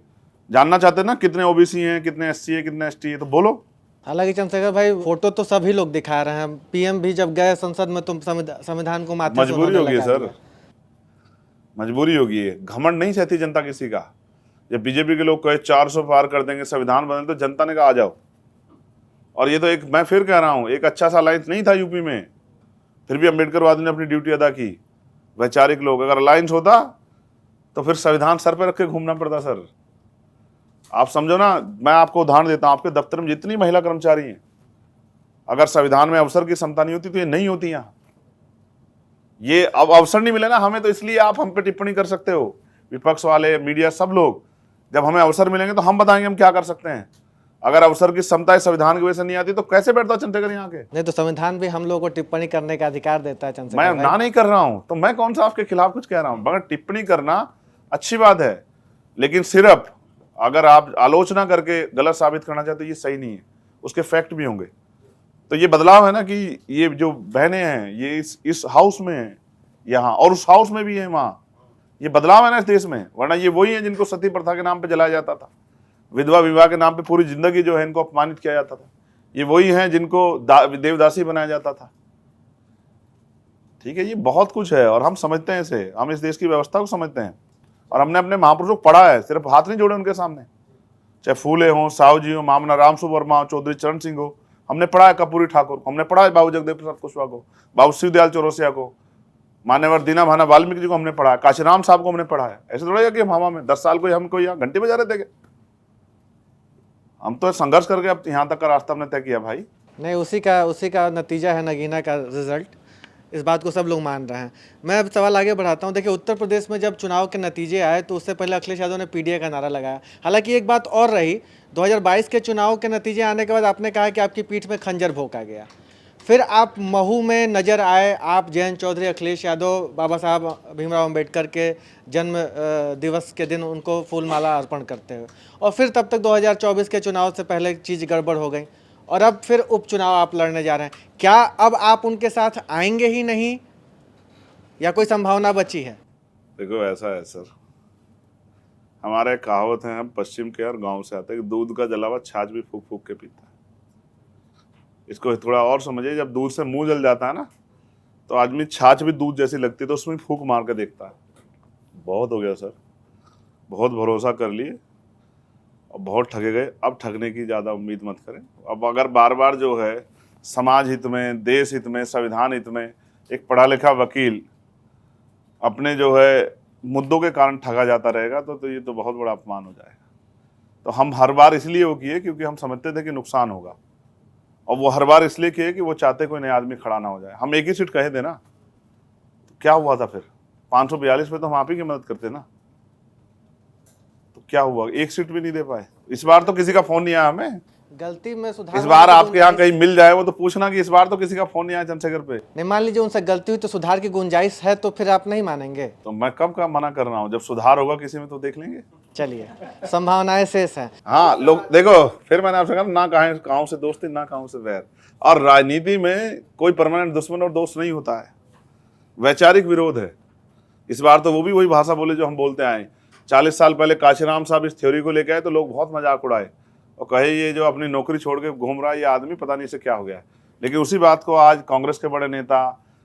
जानना चाहते हैं ना कितने ओबीसी हैं, कितने एससी है, कितने एसटी है, तो बोलो। हालांकि चंद्रशेखर भाई, फोटो तो सभी लोग दिखा रहे हैं। पीएम भी जब गए संसद में तो संविधान को माथे से मजबूरी होगी सर, मजबूरी होगी। है घमंड नहीं सहती जनता किसी का। जब बीजेपी के लोग कहे 400 पार कर देंगे, संविधान बदल, तो जनता ने कहा आ जाओ। और ये तो एक, मैं फिर कह रहा हूं, एक अच्छा सा अलायंस नहीं था यूपी में, फिर भी अम्बेडकरवादी ने अपनी ड्यूटी अदा की। वैचारिक लोग, अगर अलायंस होता तो फिर संविधान सर पे रख के घूमना पड़ता सर। आप समझो ना, मैं आपको उदाहरण देता हूं, आपके दफ्तर में जितनी महिला कर्मचारी हैं, अगर संविधान में अवसर की समता नहीं होती तो ये नहीं होती यहाँ। ये अब अवसर नहीं मिले ना हमें, तो इसलिए आप हम पे टिप्पणी कर सकते हो, विपक्ष वाले, मीडिया, सब लोग। जब हमें अवसर मिलेंगे तो हम बताएंगे हम क्या कर सकते हैं। अगर अवसर की क्षमता इस संविधान की वजह से नहीं आती तो कैसे बैठता चंद्रशेखर यहाँ के? नहीं तो संविधान भी हम लोगों को टिप्पणी करने का अधिकार देता है मैं चंद्रशेखर भाई। ना नहीं कर रहा हूं, तो मैं कौन सा आपके खिलाफ कुछ कह रहा हूं? मगर टिप्पणी करना अच्छी बात है, लेकिन सिर्फ अगर आप आलोचना करके गलत साबित करना चाहते तो ये सही नहीं है, उसके फैक्ट भी होंगे। तो ये बदलाव है ना कि ये जो बहनें हैं ये इस हाउस में हैं यहाँ, और उस हाउस में भी है वहाँ। ये बदलाव है ना इस देश में, वरना ये वही है जिनको सती प्रथा के नाम पे जलाया जाता था, विधवा विवाह के नाम पे पूरी जिंदगी जो है इनको अपमानित किया जाता था। ये वही हैं जिनको देवदासी बनाया जाता था। ठीक है, ये बहुत कुछ है और हम समझते हैं इसे, हम इस देश की व्यवस्था को समझते हैं और हमने अपने महापुरुषों को पढ़ा है, सिर्फ हाथ नहीं जोड़े उनके सामने। चाहे फूले हों, साहू जी हो, मामना रामसु वर्मा हो, चौधरी चरण सिंह हो, हमने पढ़ा है कपूरी ठाकुर को, हमने पढ़ा है बाबू जगदेव प्रसाद कुशवाहा को, बाबू शिवदयाल चौरसिया को, मान्यवर दीना भाना वाल्मीकि जी को हमने पढ़ा है, काशीराम साहब को हमने पढ़ा है। ऐसे थोड़ा कि हम हवा में 10 साल को हम कोई यहाँ घंटे बजा रहे थे? हम तो संघर्ष करके अब यहाँ तक का रास्ता हमने तय किया भाई। नहीं, उसी का नतीजा है नगीना का रिजल्ट। इस बात को सब लोग मान रहे हैं। मैं अब सवाल आगे बढ़ाता हूं। देखिए, उत्तर प्रदेश में जब चुनाव के नतीजे आए तो उससे पहले अखिलेश यादव ने पीडीए का नारा लगाया। हालांकि एक बात और रही, 2022 के चुनाव के नतीजे आने के बाद आपने कहा कि आपकी पीठ में खंजर भोंका गया। फिर आप महू में नजर आए, आप जयंत चौधरी, अखिलेश यादव, बाबा साहब भीमराव अम्बेडकर के जन्म दिवस के दिन उनको फूलमाला अर्पण करते हुए, और फिर तब तक 2024 के चुनाव से पहले चीज़ गड़बड़ हो गई और अब फिर उपचुनाव आप लड़ने जा रहे हैं। क्या अब आप उनके साथ आएंगे ही नहीं या कोई संभावना बची है? देखो ऐसा है सर, हमारे कहावत है, हम पश्चिम के और गांव से आते हैं कि दूध का जला हुआ छाछ भी फूक फूक के पीता है। इसको थोड़ा और समझिए, जब दूध से मुंह जल जाता है ना तो आदमी छाछ भी दूध जैसी लगती है तो उसमें फूक मार के देखता है। बहुत हो गया सर, बहुत भरोसा कर लिए और बहुत ठगे गए, अब ठगने की ज़्यादा उम्मीद मत करें। अब अगर बार बार जो है समाज हित में, देश हित में, संविधान हित में एक पढ़ा लिखा वकील अपने जो है मुद्दों के कारण ठगा जाता रहेगा तो ये तो बहुत बड़ा अपमान हो जाएगा। तो हम हर बार इसलिए वो किए क्योंकि हम समझते थे कि नुकसान होगा, और वो हर बार इसलिए किए कि वो चाहते कोई नया आदमी खड़ा ना हो जाए। हम एक ही सीट कहे थे ना, तो क्या हुआ था फिर? 542 पे तो हम आप ही की मदद करते ना, तो क्या हुआ? एक सीट भी नहीं दे पाए। इस बार तो किसी का फोन नहीं आया हमें। गलती में सुधार, इस बार आपके यहाँ कहीं मिल जाए वो तो पूछना कि इस बार तो किसी का फोन नहीं आया चंद्रशेखर पे। नहीं, मान लीजिए उनसे गलती हुई तो सुधार की गुंजाइश है, तो फिर आप नहीं मानेंगे? तो मैं कब का मना कर रहा हूँ, जब सुधार होगा किसी में तो देख लेंगे। चलिए, संभावनाएं शेष हैं। हाँ, लोग देखो, फिर मैंने आपसे कहा ना गाँव से दोस्ती ना गाँव से वैर। और राजनीति में कोई परमानेंट दुश्मन और दोस्त नहीं होता है, वैचारिक विरोध है। इस बार तो वो भी वही भाषा बोले जो हम बोलते आए। 40 साल पहले काशीराम साहब इस थ्योरी को लेके आए तो लोग बहुत मजाक उड़ाए और कहे ये जो अपनी नौकरी छोड़ के घूम रहा है ये आदमी पता नहीं इसे क्या हो गया है। लेकिन उसी बात को आज कांग्रेस के बड़े नेता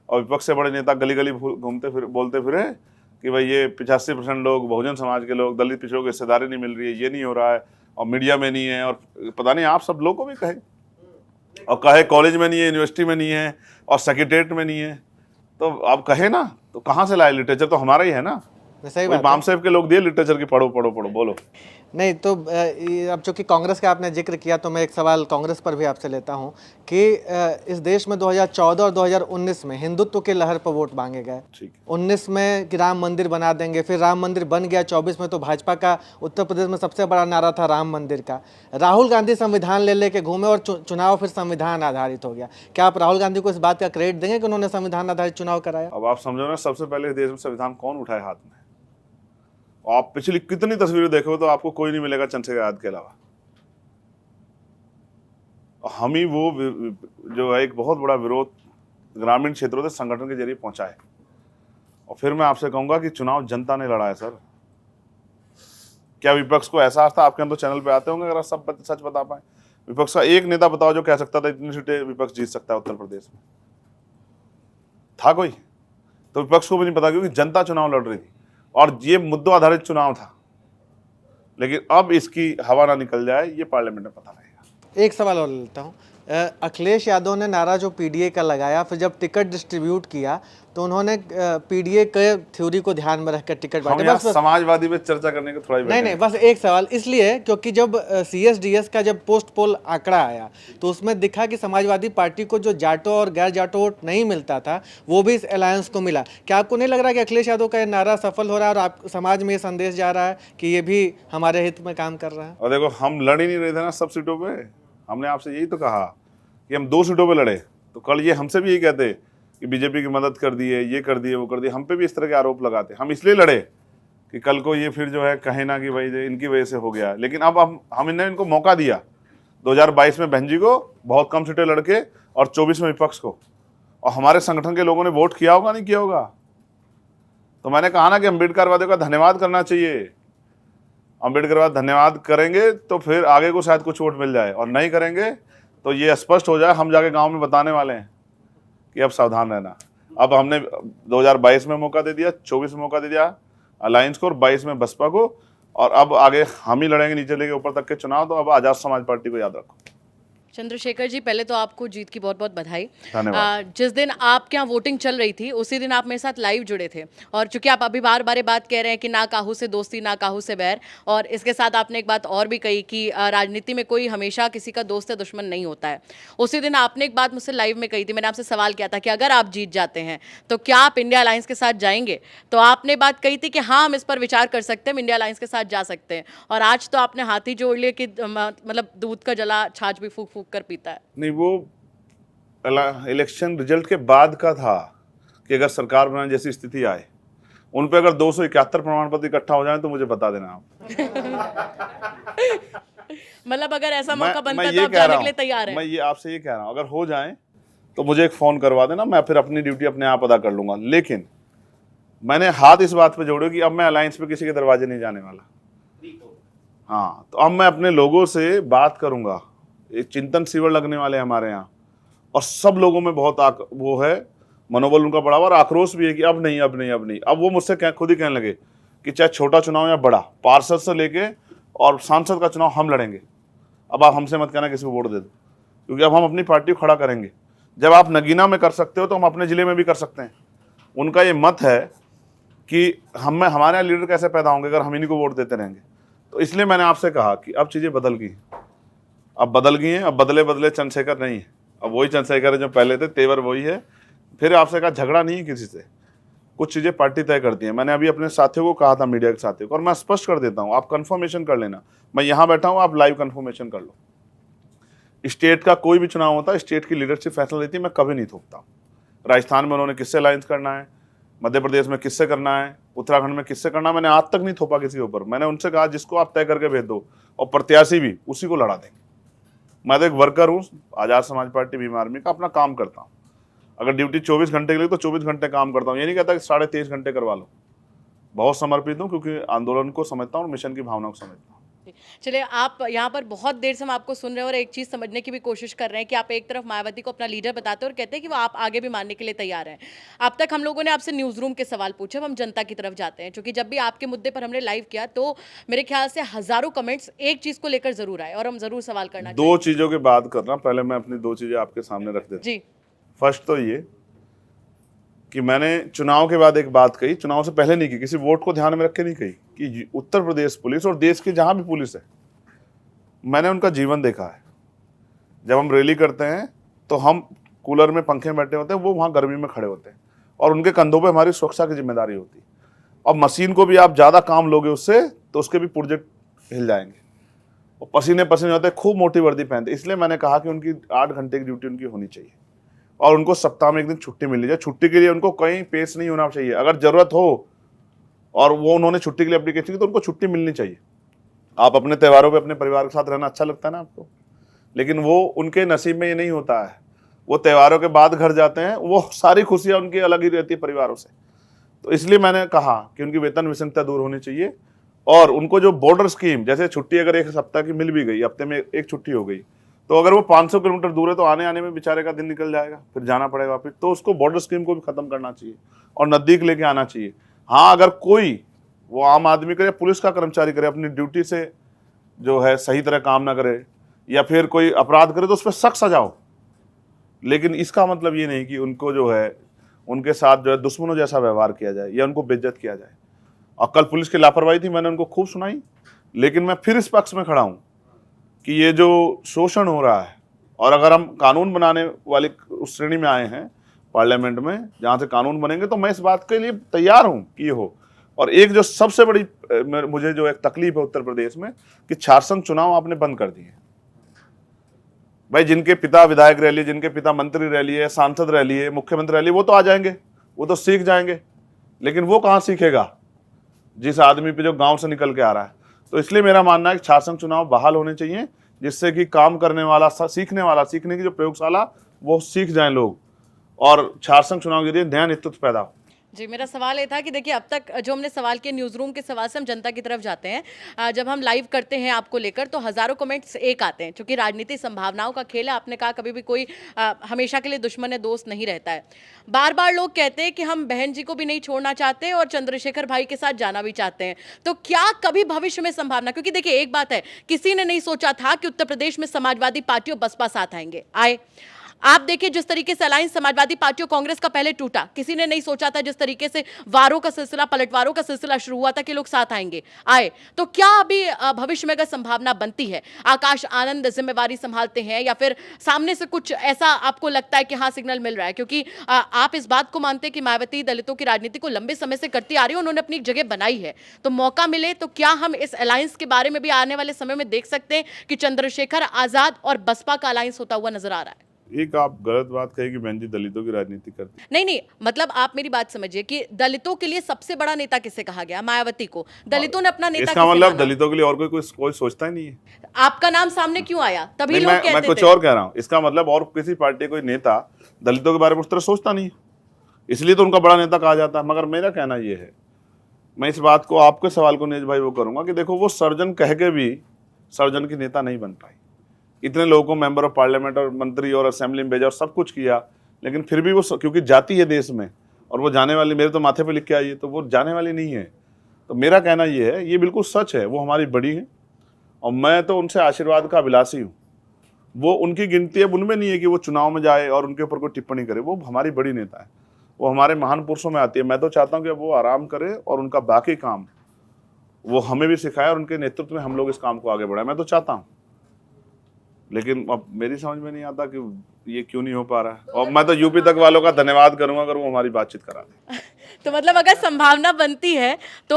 और विपक्ष से बड़े नेता गली गली घूमते फिर बोलते फिरे कि भाई ये 85% लोग बहुजन समाज के लोग, दलित पिछड़ों को हिस्सेदारी नहीं मिल रही है, ये नहीं हो रहा है, और मीडिया में नहीं है, और पता नहीं आप सब लोग को भी कहे, और कहे कॉलेज में नहीं है, यूनिवर्सिटी में नहीं है, और सेक्रेटरीट में नहीं है। तो आप कहे ना, तो कहाँ से लाए? लिटरेचर तो हमारा ही है ना। सही बात है। बाम साहब के लोग दिए लिटरेचर की, पढ़ो पढ़ो पढ़ो, बोलो। नहीं तो अब चूंकि कांग्रेस का आपने जिक्र किया तो मैं एक सवाल कांग्रेस पर भी आपसे लेता हूं कि इस देश में 2014 और 2019 में हिंदुत्व के लहर पर वोट मांगे गए। 19 में कि राम मंदिर बना देंगे, फिर राम मंदिर बन गया। 24 में तो भाजपा का उत्तर प्रदेश में सबसे बड़ा नारा था राम मंदिर का। राहुल गांधी संविधान ले लेके घूमे और चुनाव फिर संविधान आधारित हो गया। क्या आप राहुल गांधी को इस बात का क्रेडिट देंगे कि उन्होंने संविधान आधारित चुनाव कराया? अब आप समझो ना, सबसे पहले देश में संविधान कौन उठाए हाथ में? आप पिछली कितनी तस्वीरें देखो तो आपको कोई नहीं मिलेगा चंद्रशेखर आजाद के अलावा। हम ही वो जो है एक बहुत बड़ा विरोध ग्रामीण क्षेत्रों से संगठन के जरिए पहुंचा है। और फिर मैं आपसे कहूंगा कि चुनाव जनता ने लड़ा है सर। क्या विपक्ष को एहसास था? आपके हम तो चैनल पे आते होंगे, अगर सब सच बता पाए। विपक्ष का एक नेता बताओ जो कह सकता था इतनी सीटें विपक्ष जीत सकता है उत्तर प्रदेश में? था कोई? तो विपक्ष को भी नहीं पता, क्योंकि जनता चुनाव लड़ रही थी और ये मुद्दों आधारित चुनाव था। लेकिन अब इसकी हवा ना निकल जाए, ये पार्लियामेंट में पता रहेगा। एक सवाल और लेता हूँ। अखिलेश यादव ने नारा जो पीडीए का लगाया, फिर जब टिकट डिस्ट्रीब्यूट किया तो उन्होंने पीडीए के थ्योरी को ध्यान में रखकर टिकट हम बांटे। यहाँ समाजवादी पे चर्चा करने को थोड़ा ही नहीं बैठे नहीं, हैं। बस एक सवाल, इसलिए क्योंकि जब सीएसडीएस का जब पोस्ट पोल आंकड़ा आया तो उसमें दिखा कि समाजवादी पार्टी को जो जाटो और गैर जाटो वोट नहीं मिलता था वो भी इस अलायंस को मिला। क्या आपको नहीं लग रहा कि अखिलेश यादव का ये नारा सफल हो रहा है और आप समाज में ये संदेश जा रहा है कि ये भी हमारे हित में काम कर रहा है? और देखो, हम लड़ ही नहीं रहे थे ना सब सीटों पे। हमने आपसे यही तो कहा कि हम 2 सीटों पे लड़े, तो कल ये हमसे भी यही कहते कि बीजेपी की मदद कर दी है, ये कर दिए, वो कर दिए। हम पे भी इस तरह के आरोप लगाते। हम इसलिए लड़े कि कल को ये फिर जो है कहे ना कि भाई इनकी वजह से हो गया। लेकिन अब हम इनको मौका दिया 2022 में बहन जी को बहुत कम सीटें लड़के, और 24 में विपक्ष को, और हमारे संगठन के लोगों ने वोट किया होगा नहीं किया होगा। तो मैंने कहा ना कि अम्बेडकरवादियों का धन्यवाद करना चाहिए। अम्बेडकरवाद धन्यवाद करेंगे तो फिर आगे को शायद कुछ वोट मिल जाए, और नहीं करेंगे तो ये स्पष्ट हो जाए। हम जाके गांव में बताने वाले हैं कि अब सावधान रहना। अब हमने 2022 में मौका दे दिया, 24 में मौका दे दिया अलायंस को, और 22 में बसपा को, और अब आगे हम ही लड़ेंगे नीचे लेके ऊपर तक के चुनाव। तो अब आजाद समाज पार्टी को याद रखो। चंद्रशेखर जी, पहले तो आपको जीत की बहुत बहुत बधाई। धन्यवाद। जिस दिन आपके यहाँ वोटिंग चल रही थी उसी दिन आप मेरे साथ लाइव जुड़े थे, और चूंकि आप अभी बार बार बात कह रहे हैं कि ना काहू से दोस्ती ना काहू से बैर, और इसके साथ आपने एक बात और भी कही कि राजनीति में कोई हमेशा किसी का दोस्त या दुश्मन नहीं होता है। उसी दिन आपने एक बात मुझसे लाइव में कही थी, मैंने आपसे सवाल किया था कि अगर आप जीत जाते हैं तो क्या आप इंडिया अलायंस के साथ जाएंगे? तो आपने बात कही थी कि हाँ, हम इस पर विचार कर सकते हैं, हम इंडिया अलायंस के साथ जा सकते हैं। और आज तो आपने हाथ ही जोड़ लिया कि मतलब दूध का जला छाछ भी फूक फूक कर पीता है। नहीं, वो इलेक्शन रिजल्ट के बाद का था कि अगर सरकार बनाने जैसी स्थिति आए, उन पे अगर 271 प्रमाण पत्र इकट्ठा हो जाए तो मुझे बता देना आप। मतलब अगर ऐसा मौका बनता मैं है तो ये आप कह जाने रहा के लिए तैयार हूँ, हैं? मैं ये आपसे ये कह रहा हूँ, अगर हो जाए तो मुझे एक फोन करवा देना, मैं फिर अपनी ड्यूटी अपने आप अदा कर लूंगा। लेकिन मैंने हाथ इस बात पे जोड़े कि अब मैं अलायंस पे किसी के दरवाजे नहीं जाने वाला। हाँ, तो अब मैं अपने लोगों से बात करूंगा। एक चिंतन शिविर लगने वाले हैं हमारे यहाँ, और सब लोगों में बहुत वो है, मनोबल उनका बढ़ा हुआ, और आक्रोश भी है कि अब नहीं अब नहीं अब नहीं। अब वो मुझसे खुद ही कहने लगे कि चाहे छोटा चुनाव या बड़ा, पार्षद से लेके और सांसद का चुनाव हम लड़ेंगे। अब आप हमसे मत कहना किसी को वोट दे दो, क्योंकि अब हम अपनी पार्टी को खड़ा करेंगे। जब आप नगीना में कर सकते हो तो हम अपने ज़िले में भी कर सकते हैं। उनका ये मत है कि हमारे यहाँ लीडर कैसे पैदा होंगे अगर हम इन्हीं को वोट देते रहेंगे। तो इसलिए मैंने आपसे कहा कि अब चीज़ें बदल गई, अब बदल गई हैं। अब बदले बदले चंद्रशेखर नहीं है, अब वही चंद्रशेखर है जो पहले थे, तेवर वही है। फिर आपसे कहा झगड़ा नहीं है किसी से, कुछ चीज़ें पार्टी तय करती है। मैंने अभी अपने साथियों को कहा था, मीडिया के साथियों को, और मैं स्पष्ट कर देता हूँ, आप कंफर्मेशन कर लेना। मैं यहाँ बैठा हूँ, आप लाइव कंफर्मेशन कर लो। स्टेट का कोई भी चुनाव होता है, स्टेट की लीडरशिप फैसला लेती है, मैं कभी नहीं थोपता। राजस्थान में उन्होंने किससे अलायंस करना है, मध्य प्रदेश में किससे करना है, उत्तराखंड में किससे करना है, मैंने आज तक नहीं थोपा किसी के ऊपर। मैंने उनसे कहा जिसको आप तय करके भेज दो, और प्रत्याशी भी उसी को लड़ा देंगे। मैं तो एक वर्कर हूँ आज़ाद समाज पार्टी भीम आर्मी का, अपना काम करता हूँ। अगर ड्यूटी 24 घंटे के लिए तो 24 घंटे काम करता हूँ। ये नहीं कहता कि 23.5 घंटे करवा लो। बहुत समर्पित हूँ, क्योंकि आंदोलन को समझता हूँ और मिशन की भावना को समझता हूँ। चलिए, आप यहाँ पर बहुत देर से हम आपको सुन रहे हैं और एक चीज़ समझने की भी कोशिश कर रहे हैं कि आप एक तरफ मायावती को अपना लीडर बताते हैं और कहते हैं कि वो आप आगे भी मानने के लिए तैयार हैं। अब तक हम लोगों ने आपसे न्यूज़ रूम के सवाल पूछे, अब हम जनता की तरफ जाते हैं, क्योंकि जब भी आपके मुद्दे पर हमने लाइव किया तो मेरे ख्याल से हज़ारों कमेंट्स एक चीज़ को लेकर ज़रूर आए, और हम ज़रूर सवाल करना दो चीज़ों की बात कर रहा हूँ। पहले मैं अपनी 2 चीज़ें आपके सामने रख देता हूँ। जी। फर्स्ट तो ये कि मैंने चुनाव के बाद एक बात कही, चुनाव से पहले नहीं की, किसी वोट को ध्यान में रख के नहीं कही, कि उत्तर प्रदेश पुलिस और देश की जहाँ भी पुलिस है, मैंने उनका जीवन देखा है। जब हम रैली करते हैं तो हम कूलर में पंखे में बैठे होते हैं, वो वहाँ गर्मी में खड़े होते हैं, और उनके कंधों पे हमारी सुरक्षा की जिम्मेदारी होती है। अब मशीन को भी आप ज़्यादा काम लोगे उससे तो उसके भी पुर्जे हिल जाएंगे, और पसीने पसीने होते हैं, खूब मोटी वर्दी पहनते। इसलिए मैंने कहा कि उनकी 8 घंटे की ड्यूटी उनकी होनी चाहिए, और उनको सप्ताह में 1 दिन छुट्टी मिलनी चाहिए। छुट्टी के लिए उनको कहीं पेश नहीं होना चाहिए। अगर ज़रूरत हो और वो उन्होंने छुट्टी के लिए एप्लीकेशन की तो उनको छुट्टी मिलनी चाहिए। आप अपने त्योहारों पे अपने परिवार के साथ रहना अच्छा लगता है ना आपको, लेकिन वो उनके नसीब में ये नहीं होता है। वो त्योहारों के बाद घर जाते हैं, वो सारी खुशियाँ उनकी अलग ही रहती है परिवारों से। तो इसलिए मैंने कहा कि उनकी वेतन विसंगता दूर होनी चाहिए, और उनको जो बॉर्डर स्कीम, जैसे छुट्टी अगर 1 सप्ताह की मिल भी गई, हफ्ते में 1 छुट्टी हो गई, तो अगर वो 500 किलोमीटर दूर है तो आने में बेचारे का दिन निकल जाएगा, फिर जाना पड़ेगा वापिस। तो उसको बॉर्डर स्कीम को भी खत्म करना चाहिए और नज़दीक लेके आना चाहिए। हाँ, अगर कोई वो आम आदमी करे, पुलिस का कर्मचारी करे, अपनी ड्यूटी से जो है सही तरह काम ना करे, या फिर कोई अपराध करे तो उस पर सख्त सजा हो। लेकिन इसका मतलब ये नहीं कि उनको जो है उनके साथ जो है दुश्मनों जैसा व्यवहार किया जाए या उनको बेइज्जत किया जाए। और कल पुलिस की लापरवाही थी, मैंने उनको खूब सुनाई, लेकिन मैं फिर इस पक्ष में खड़ा हूं कि ये जो शोषण हो रहा है, और अगर हम कानून बनाने वाली उस श्रेणी में आए हैं पार्लियामेंट में जहां से कानून बनेंगे, तो मैं इस बात के लिए तैयार हूं कि ये हो। और एक जो सबसे बड़ी मुझे जो एक तकलीफ है उत्तर प्रदेश में कि छारसंघ चुनाव आपने बंद कर दिए। भाई जिनके पिता विधायक रह लिए, जिनके पिता मंत्री रह लिए, सांसद रह लिए, मुख्यमंत्री रह लिए, वो तो आ जाएंगे, वो तो सीख जाएंगे, लेकिन वो कहाँ सीखेगा जिस आदमी पे जो गांव से निकल के आ रहा है। तो इसलिए मेरा मानना है कि छारसंघ चुनाव बहाल होने चाहिए, जिससे कि काम करने वाला, सीखने की जो प्रयोगशाला, वो सीख जाएं लोग, और छारसंघ चुनाव के लिए नया नेतृत्व पैदा हो। जी, मेरा सवाल ये था कि देखिए अब तक जो हमने सवाल किए न्यूज़ रूम के सवाल से हम जनता की तरफ जाते हैं। जब हम लाइव करते हैं आपको लेकर तो हज़ारों कमेंट्स एक आते हैं, क्योंकि राजनीति संभावनाओं का खेल है। आपने कहा कभी भी कोई हमेशा के लिए दुश्मन है, दोस्त नहीं रहता है। बार बार लोग कहते हैं कि हम बहन जी को भी नहीं छोड़ना चाहते और चंद्रशेखर भाई के साथ जाना भी चाहते हैं। तो क्या कभी भविष्य में संभावना, क्योंकि देखिए एक बात है, किसी ने नहीं सोचा था कि उत्तर प्रदेश में समाजवादी पार्टी और बसपा साथ आएंगे, आए। आप देखिए जिस तरीके से अलायंस समाजवादी पार्टी और कांग्रेस का पहले टूटा, किसी ने नहीं सोचा था जिस तरीके से वारों का सिलसिला, पलटवारों का सिलसिला शुरू हुआ था कि लोग साथ आएंगे, आए। तो क्या अभी भविष्य में अगर संभावना बनती है, आकाश आनंद जिम्मेवारी संभालते हैं या फिर सामने से कुछ ऐसा आपको लगता है कि हाँ सिग्नल मिल रहा है, क्योंकि आप इस बात को मानते हैं कि मायावती दलितों की राजनीति को लंबे समय से करती आ रही है, उन्होंने अपनी जगह बनाई है, तो मौका मिले तो क्या हम इस अलायंस के बारे में भी आने वाले समय में देख सकते हैं कि चंद्रशेखर आजाद और बसपा का अलायंस होता हुआ नजर आ रहा है? एक आप गलत बात कही कि बहन जी दलितों की राजनीति करती। नहीं, मतलब आप मेरी बात समझिए कि दलितों के लिए सबसे बड़ा नेता किसे कहा गया? मायावती को। दलितों ने अपना नेता इसका किसे मतलब माना? दलितों के लिए और कोई सोचता ही नहीं है। आपका नाम सामने क्यों आया? तभी नहीं, लोग मैं कहते कुछ थे। और कह रहा हूँ। इसका मतलब और किसी पार्टी कोई नेता दलितों के बारे में उस तरह सोचता नहीं है, इसलिए तो उनका बड़ा नेता कहा जाता है। मगर मेरा कहना यह है, मैं इस बात को, आपके सवाल को नीरज भाई वो करूंगा कि देखो, वो सर्जन कह के भी सर्जन की नेता नहीं बन पाई। इतने लोगों को मेंबर ऑफ पार्लियामेंट और मंत्री और असेंबली में भेजा और सब कुछ किया, लेकिन फिर भी वो, क्योंकि जाती है देश में और वो जाने वाली, मेरे तो माथे पे लिख के आई है, तो वो जाने वाली नहीं है। तो मेरा कहना ये है, ये बिल्कुल सच है, वो हमारी बड़ी है और मैं तो उनसे आशीर्वाद का अभिलाषी हूँ। वो उनकी गिनती अब उनमें नहीं है कि वो चुनाव में जाए और उनके ऊपर कोई टिप्पणी करे। वो हमारी बड़ी नेता है, वो हमारे महान पुरुषों में आती है। मैं तो चाहता हूँ कि वो आराम करे और उनका बाकी काम वो हमें भी सिखाए और उनके नेतृत्व में हम लोग इस काम को आगे बढ़ाएं। मैं तो चाहता हूँ, लेकिन अब मेरी समझ में नहीं आता कि ये क्यों नहीं हो पा रहा है। और मैं तो यूपी तक वालों का धन्यवाद करूंगा अगर वो हमारी बातचीत करा दें। तो मतलब अगर संभावना बनती है तो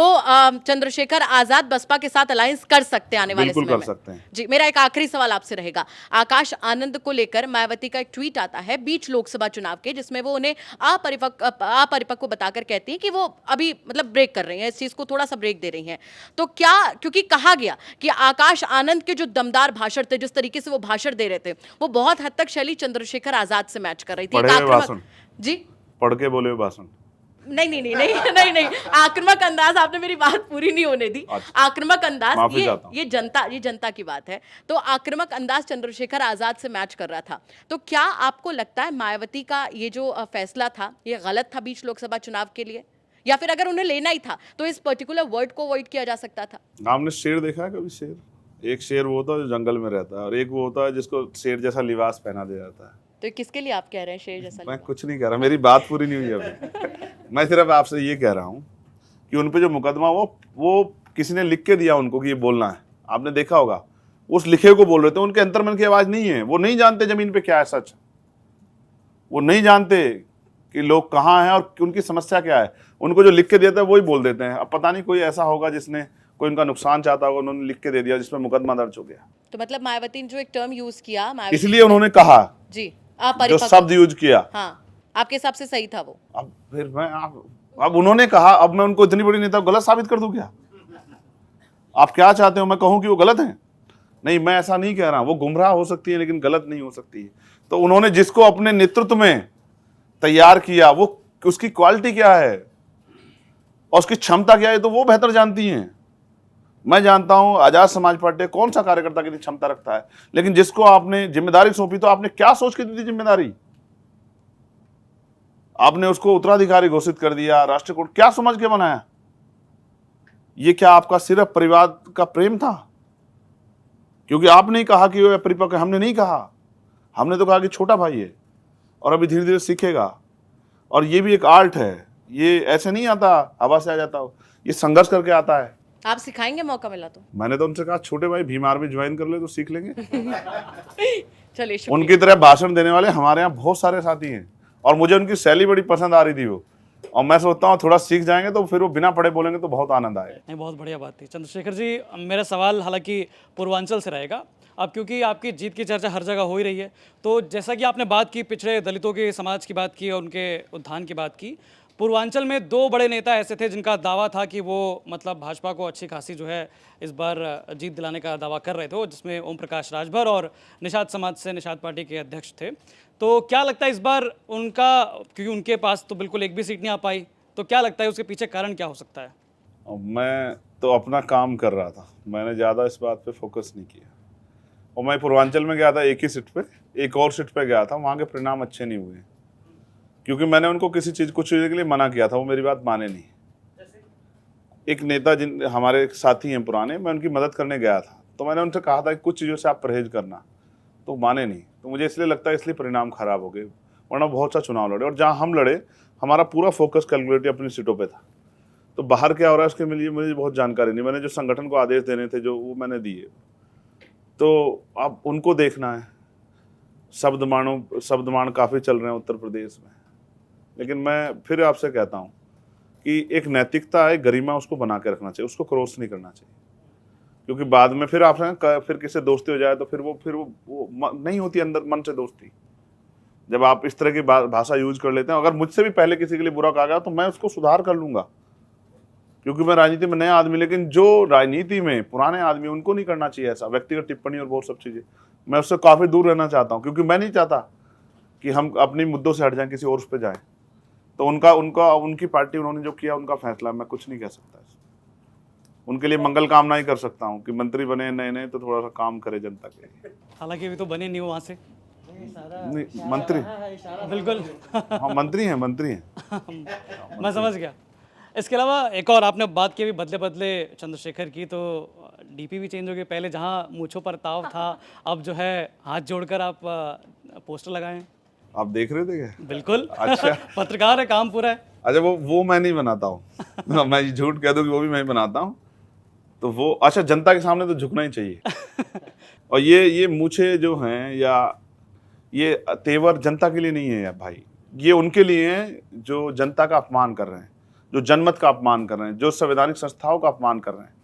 चंद्रशेखर आजाद बसपा के साथ अलायंस कर सकते हैं आने वाले बिल्कुल समय कर में। सकते हैं। जी, मेरा एक आखिरी सवाल आपसे रहेगा। आकाश आनंद को लेकर मायावती का एक ट्वीट आता है बीच लोकसभा चुनाव के, जिसमें वो उन्हें अपरिपक्व बताकर कहती हैं कि वो अभी मतलब ब्रेक कर रही हैं, इस चीज को थोड़ा सा ब्रेक दे रही हैं। तो क्या, क्योंकि कहा गया कि आकाश आनंद के जो दमदार भाषण थे, जिस तरीके से वो भाषण दे रहे थे, वो बहुत हद तक शैली चंद्रशेखर आजाद से मैच कर रही थी। पढ़े हुए भाषण। जी, पढ़ के बोले हुए भाषण। नहीं, आक्रामक अंदाज, आपने मेरी बात पूरी नहीं होने दी। अच्छा। आक्रामक अंदाज, माफी चाहता हूं। ये जनता की बात है। तो आक्रामक अंदाज चंद्रशेखर आजाद से मैच कर रहा था। तो क्या आपको लगता है मायावती का ये जो फैसला था, ये गलत था बीच लोकसभा चुनाव के लिए, या फिर अगर उन्हें लेना ही था तो इस पर्टिकुलर वर्ड को अवॉइड किया जा सकता था? आपने शेर देखा है कभी? शेर, एक शेर वो होता है जो जंगल में रहता है और एक वो होता है जिसको शेर जैसा लिबास पहना दिया जाता है। तो किसके लिए आप कह रहे हैं शेर जैसा? मैं कुछ नहीं कह रहा, मेरी बात पूरी नहीं हुई अभी। मैं सिर्फ आपसे ये कह रहा हूँ कि उन पे जो मुकदमा वो किसी ने लिख के दिया उनको कि ये बोलना है। आपने देखा होगा, उस लिखे को बोल रहे थे, उनके अंतर्मन की आवाज नहीं है। वो नहीं जानते जमीन पे क्या है सच, वो नहीं जानते कि लोग कहाँ हैं और उनकी समस्या क्या है। उनको जो लिख के देता है वही बोल देते हैं। अब पता नहीं कोई ऐसा होगा जिसने कोई उनका नुकसान चाहता होगा, उन्होंने लिख के दे दिया जिसमें मुकदमा दर्ज हो गया। तो मतलब मायावती ने जो एक टर्म यूज किया, इसलिए उन्होंने कहा, जी, जो अपरिपक्व, शब्द यूज किया, हाँ, आपके हिसाब से सही था वो? अब फिर मैं अब उन्होंने कहा, अब मैं उनको इतनी बड़ी नेता गलत साबित कर दूं क्या? आप क्या चाहते हो, मैं कहूं कि वो गलत है? नहीं, मैं ऐसा नहीं कह रहा। वो गुमराह हो सकती है लेकिन गलत नहीं हो सकती है। तो उन्होंने जिसको अपने नेतृत्व में तैयार किया, वो उसकी क्वालिटी क्या है और उसकी क्षमता क्या है, तो वो बेहतर जानती हैं। मैं जानता हूं आजाद समाज पार्टी कौन सा कार्यकर्ता कितनी क्षमता रखता है, लेकिन जिसको आपने जिम्मेदारी सौंपी तो आपने क्या सोच के दी थी जिम्मेदारी? आपने उसको उत्तराधिकारी घोषित कर दिया, राष्ट्रीय कोर्ट क्या समझ के बनाया? ये क्या आपका सिर्फ परिवार का प्रेम था? क्योंकि आपने कहा कि वो परिपक्व, हमने नहीं कहा। हमने तो कहा कि छोटा भाई है। और अभी धीरे धीरे सीखेगा। और ये भी एक आर्ट है, ये ऐसे नहीं आता हवा से आ जाता हो, ये संघर्ष करके आता है। आप सिखाएंगे मौका मिला तो? मैंने तो उनसे कहा छोटे भाई भीम आर्मी ज्वाइन कर ले तो सीख लेंगे। चलिए शुक्रिया। उनकी तरह भाषण देने वाले हमारे यहाँ बहुत सारे साथी हैं और मुझे उनकी शैली बड़ी पसंद आ रही थी वो, और मैं सोचता हूँ थोड़ा सीख जाएंगे तो फिर वो बिना पढ़े बोलेंगे तो बहुत आनंद आएगा। नहीं, बहुत बढ़िया बात थी चंद्रशेखर जी। मेरा सवाल हालांकि पूर्वांचल से रहेगा। अब क्योंकि आपकी जीत की चर्चा हर जगह हो ही रही है, तो जैसा कि आपने बात की पिछड़े दलितों के समाज की बात की और उनके उत्थान की बात की, पूर्वांचल में दो बड़े नेता ऐसे थे जिनका दावा था कि वो मतलब भाजपा को अच्छी खासी जो है इस बार जीत दिलाने का दावा कर रहे थे, जिसमें ओम प्रकाश राजभर और निषाद समाज से निषाद पार्टी के अध्यक्ष थे। तो क्या लगता है इस बार उनका, क्योंकि उनके पास तो बिल्कुल एक भी सीट नहीं आ पाई, तो क्या लगता है उसके पीछे कारण क्या हो सकता है? मैं तो अपना काम कर रहा था, मैंने ज़्यादा इस बात पे फोकस नहीं किया। और मैं पूर्वांचल में गया था एक ही सीट पे, एक और सीट पे गया था, वहाँ के परिणाम अच्छे नहीं हुए क्योंकि मैंने उनको किसी चीज़ कुछ चीज़ के लिए मना किया था, वो मेरी बात माने नहीं। एक नेता जिन हमारे साथी हैं पुराने, मैं उनकी मदद करने गया था, तो मैंने उनसे कहा था कि कुछ चीज़ों से आप परहेज करना, तो माने नहीं। तो मुझे इसलिए लगता है इसलिए परिणाम खराब हो गए, वरना बहुत सा चुनाव लड़े और जहाँ हम लड़े हमारा पूरा फोकस कैलकुलेटिव अपनी सीटों पे था। तो बाहर क्या हो रहा है उसके लिए मुझे बहुत जानकारी नहीं, मैंने जो संगठन को आदेश देने थे जो वो मैंने दिए, तो अब उनको देखना है। शब्दमान काफ़ी चल रहे हैं उत्तर प्रदेश में, लेकिन मैं फिर आपसे कहता हूँ कि एक नैतिकता है, गरिमा उसको बना के रखना चाहिए, उसको क्रॉस नहीं करना चाहिए, क्योंकि बाद में फिर आपसे फिर किसी दोस्ती हो जाए तो फिर वो नहीं होती अंदर मन से दोस्ती। जब आप इस तरह की भाषा यूज कर लेते हैं, अगर मुझसे भी पहले किसी के लिए बुरा कहा गया तो मैं उसको सुधार कर लूंगा, क्योंकि मैं राजनीति में नया आदमी। लेकिन जो राजनीति में पुराने आदमी, उनको नहीं करना चाहिए ऐसा व्यक्तिगत टिप्पणी और बहुत सब चीज़ें। मैं उससे काफ़ी दूर रहना चाहता हूँ, क्योंकि मैं नहीं चाहता कि हम अपनी मुद्दों से हट जाएं, किसी और उस पर जाएं। तो उनकी पार्टी, उन्होंने जो किया उनका फैसला, मैं कुछ नहीं कह सकता। उनके लिए मंगल कामना ही कर सकता हूँ कि मंत्री बने नए नए तो थोड़ा सा काम करे जनता के लिए। हालांकि अभी तो बने नहीं हो वहाँ से। नहीं, मंत्री बिल्कुल। हाँ, मंत्री हैं। मैं समझ गया। इसके अलावा एक और आपने बात की अभी बदले बदले चंद्रशेखर की, तो डीपी भी चेंज हो गई। पहले जहाँ मूंछों पर ताव था, अब जो है हाथ जोड़कर आप पोस्टर लगाए हैं। आप देख रहे थे क्या? बिल्कुल। अच्छा। पत्रकार है, काम पूरा है। अच्छा, वो मैं नहीं बनाता हूँ। मैं झूठ कह दूँ कि वो भी मैं बनाता हूँ, तो वो अच्छा जनता के सामने तो झुकना ही चाहिए। और ये मूछे जो हैं या ये तेवर जनता के लिए नहीं है यार भाई, ये उनके लिए हैं जो जनता का अपमान कर रहे हैं, जो जनमत का अपमान कर रहे हैं, जो संवैधानिक संस्थाओं का अपमान कर रहे हैं,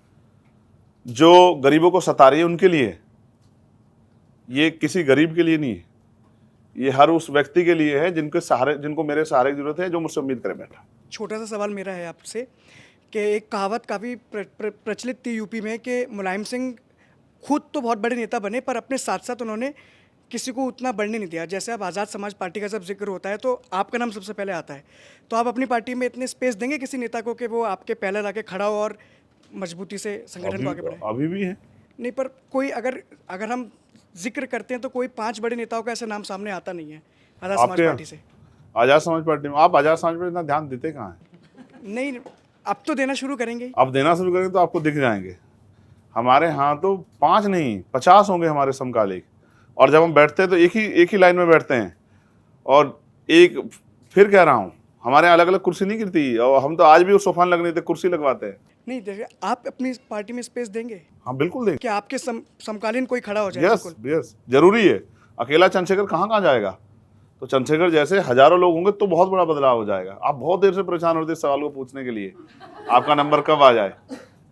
जो गरीबों को सता रही है, उनके लिए। ये किसी गरीब के लिए नहीं है, ये हर उस व्यक्ति के लिए है जिनको मेरे सहारे की जरूरत है, जो मुझसे उम्मीद करे बैठा। छोटा सा सवाल मेरा है आपसे कि एक कहावत काफ़ी प्रचलित थी यूपी में कि मुलायम सिंह खुद तो बहुत बड़े नेता बने, पर अपने साथ साथ उन्होंने किसी को उतना बढ़ने नहीं दिया। जैसे अब आज़ाद समाज पार्टी का जब जिक्र होता है तो आपका नाम सबसे पहले आता है, तो आप अपनी पार्टी में इतने स्पेस देंगे किसी नेता को कि वो आपके पहले लाके खड़ा हो और मजबूती से संगठन को आगे बढ़ाए? अभी भी है। नहीं, पर कोई अगर हम जिक्र करते हैं तो कोई 5 बड़े नेताओं का ऐसा नाम सामने आता नहीं है आज़ाद समाज पार्टी से। आज़ाद समाज पार्टी में आप आज़ाद समाज पर इतना ध्यान देते कहाँ हैं? नहीं, अब तो देना शुरू करेंगे। अब देना शुरू करेंगे तो आपको दिख जाएंगे। हमारे यहाँ तो 5 नहीं 50 होंगे हमारे समकालिक, और जब हम बैठते हैं तो एक ही लाइन में बैठते हैं। और फिर कह रहा हूँ, हमारे अलग अलग कुर्सी नहीं गिरती, और हम तो आज भी उस सोफान लगने थे कुर्सी लगवाते हैं। नहीं, देखिए आप अपनी पार्टी में स्पेस देंगे? हाँ बिल्कुल देंगे। क्या आपके समकालीन कोई खड़ा हो जाए? यस, जरूरी है। अकेला चंद्रशेखर कहाँ जाएगा? तो चंद्रशेखर जैसे हजारों लोग होंगे तो बहुत बड़ा बदलाव हो जाएगा। आप बहुत देर से परेशान होते इस सवाल को पूछने के लिए, आपका नंबर कब आ जाए।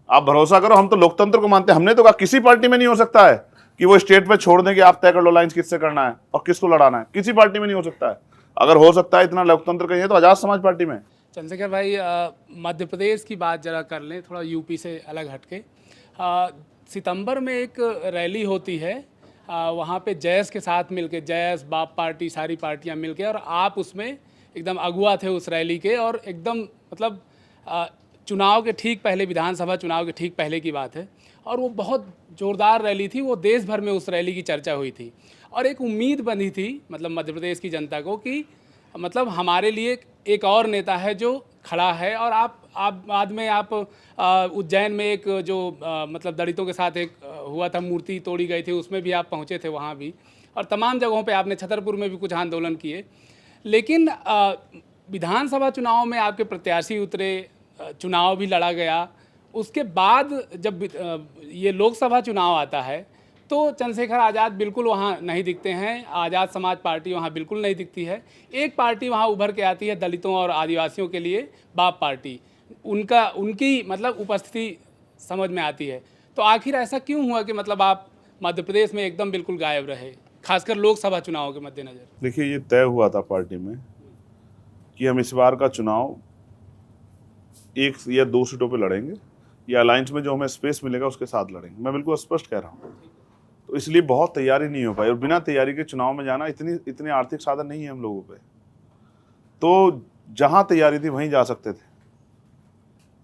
आप भरोसा करो, हम तो लोकतंत्र को मानते हैं। हमने तो कहा किसी पार्टी में नहीं हो सकता है कि वो स्टेट पे छोड़ दें कि आप तय कर लो लाइंस किससे करना है और किसको लड़ाना है। किसी पार्टी में नहीं हो सकता है। अगर हो सकता है इतना लोकतंत्र कहीं है तो आज़ाद समाज पार्टी में। चंद्रशेखर भाई, मध्य प्रदेश की बात जरा कर लें, थोड़ा यूपी से अलग हटके। सितंबर में एक रैली होती है, वहाँ पे जयस के साथ मिलके, जयस बाप पार्टी सारी पार्टियाँ मिलके, और आप उसमें एकदम अगुआ थे उस रैली के। और एकदम मतलब चुनाव के ठीक पहले, विधानसभा चुनाव के ठीक पहले की बात है, और वो बहुत ज़ोरदार रैली थी। वो देश भर में उस रैली की चर्चा हुई थी, और एक उम्मीद बनी थी मतलब मध्य प्रदेश की जनता को कि मतलब हमारे लिए एक और नेता है जो खड़ा है। और आप बाद में आप उज्जैन में एक जो मतलब दलितों के साथ एक हुआ था, मूर्ति तोड़ी गई थी, उसमें भी आप पहुंचे थे वहां भी, और तमाम जगहों पे आपने, छतरपुर में भी कुछ आंदोलन किए। लेकिन विधानसभा चुनाव में आपके प्रत्याशी उतरे, चुनाव भी लड़ा गया। उसके बाद जब ये लोकसभा चुनाव आता है तो चंद्रशेखर आज़ाद बिल्कुल वहाँ नहीं दिखते हैं, आज़ाद समाज पार्टी वहाँ बिल्कुल नहीं दिखती है। एक पार्टी वहाँ उभर के आती है दलितों और आदिवासियों के लिए, बाप पार्टी, उनकी मतलब उपस्थिति समझ में आती है। तो आखिर ऐसा क्यों हुआ कि मतलब आप मध्य प्रदेश में एकदम बिल्कुल गायब रहे, खासकर लोकसभा चुनाव के मद्देनज़र? देखिए, ये तय हुआ था पार्टी में कि हम इस बार का चुनाव 1 या 2 सीटों पे लड़ेंगे, या अलायंस में जो हमें स्पेस मिलेगा उसके साथ लड़ेंगे। मैं बिल्कुल स्पष्ट कह रहा हूँ। तो इसलिए बहुत तैयारी नहीं हो पाई, और बिना तैयारी के चुनाव में जाना, इतने आर्थिक साधन नहीं है हम लोगों पे। तो जहाँ तैयारी थी वहीं जा सकते थे।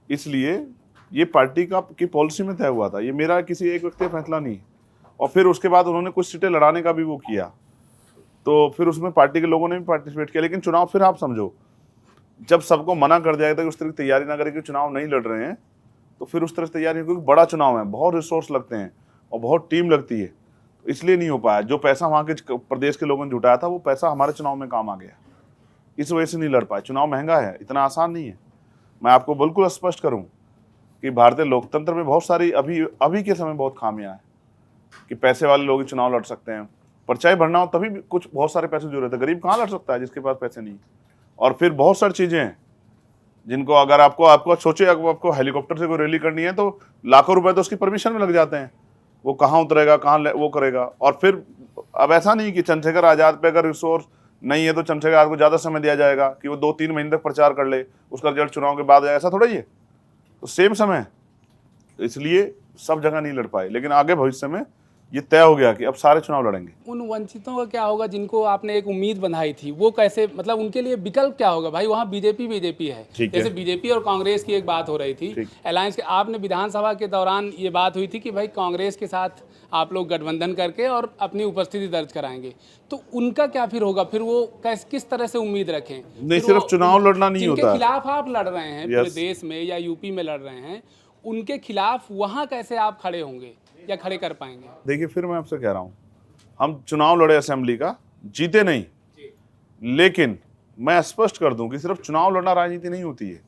इसलिए ये पार्टी की पॉलिसी में तय हुआ था। ये मेरा किसी एक व्यक्ति का फैसला नहीं है। और फिर उसके बाद उन्होंने कुछ सीटें लड़ाने का भी वो किया, तो फिर उसमें पार्टी के लोगों ने भी पार्टिसिपेट किया। लेकिन चुनाव, फिर आप समझो, जब सबको मना कर दिया था कि उस तरह की तैयारी ना करके चुनाव नहीं लड़ रहे हैं, तो फिर उस तरह से तैयारी, क्योंकि बड़ा चुनाव है, बहुत रिसोर्स लगते हैं और बहुत टीम लगती है, तो इसलिए नहीं हो पाया। जो पैसा वहाँ के प्रदेश के लोगों ने जुटाया था, वो पैसा हमारे चुनाव में काम आ गया, इस वजह से नहीं लड़ पाए। चुनाव महंगा है, इतना आसान नहीं है। मैं आपको बिल्कुल स्पष्ट करूँ कि भारतीय लोकतंत्र में बहुत सारी अभी के समय बहुत खामियां हैं, कि पैसे वाले लोग ही चुनाव लड़ सकते हैं। पर्चाई भरना हो तभी भी कुछ बहुत सारे पैसे की जरूरत है। गरीब कहाँ लड़ सकता है जिसके पास पैसे नहीं? और फिर बहुत सारी चीज़ें हैं जिनको, अगर आपको सोचे, आपको हेलीकॉप्टर से कोई रैली करनी है तो लाखों रुपए तो उसकी परमिशन में लग जाते हैं। वो कहाँ उतरेगा, कहाँ वो करेगा। और फिर अब ऐसा नहीं कि चंद्रशेखर आज़ाद पे अगर रिसोर्स नहीं है तो चंद्रशेखर आज़ाद को ज़्यादा समय दिया जाएगा कि वो 2-3 महीने तक प्रचार कर ले, उसका रिजल्ट चुनाव के बाद आएगा, ऐसा थोड़ा ही है। तो सेम समय है, तो इसलिए सब जगह नहीं लड़ पाए। लेकिन आगे भविष्य में ये तय हो गया कि अब सारे चुनाव लड़ेंगे। उन वंचितों का क्या होगा जिनको आपने एक उम्मीद बंधाई थी, वो कैसे, मतलब उनके लिए विकल्प क्या होगा? भाई वहाँ बीजेपी है, जैसे बीजेपी और कांग्रेस की एक बात हो रही थी अलायंस के। आपने विधानसभा के दौरान ये बात हुई थी कि भाई कांग्रेस के साथ आप लोग गठबंधन करके और अपनी उपस्थिति दर्ज कराएंगे, तो उनका क्या फिर होगा? फिर वो किस तरह से उम्मीद रखें? नहीं, सिर्फ चुनाव लड़ना नहीं होता, जिनके खिलाफ आप लड़ रहे हैं पूरे देश में या यूपी में लड़ रहे हैं, उनके खिलाफ वहाँ कैसे आप खड़े होंगे या खड़े कर पाएंगे? देखिए, फिर मैं आपसे कह रहा हूँ, हम चुनाव लड़े असेंबली का, जीते नहीं, लेकिन मैं स्पष्ट कर दूं कि सिर्फ चुनाव लड़ना राजनीति नहीं होती है।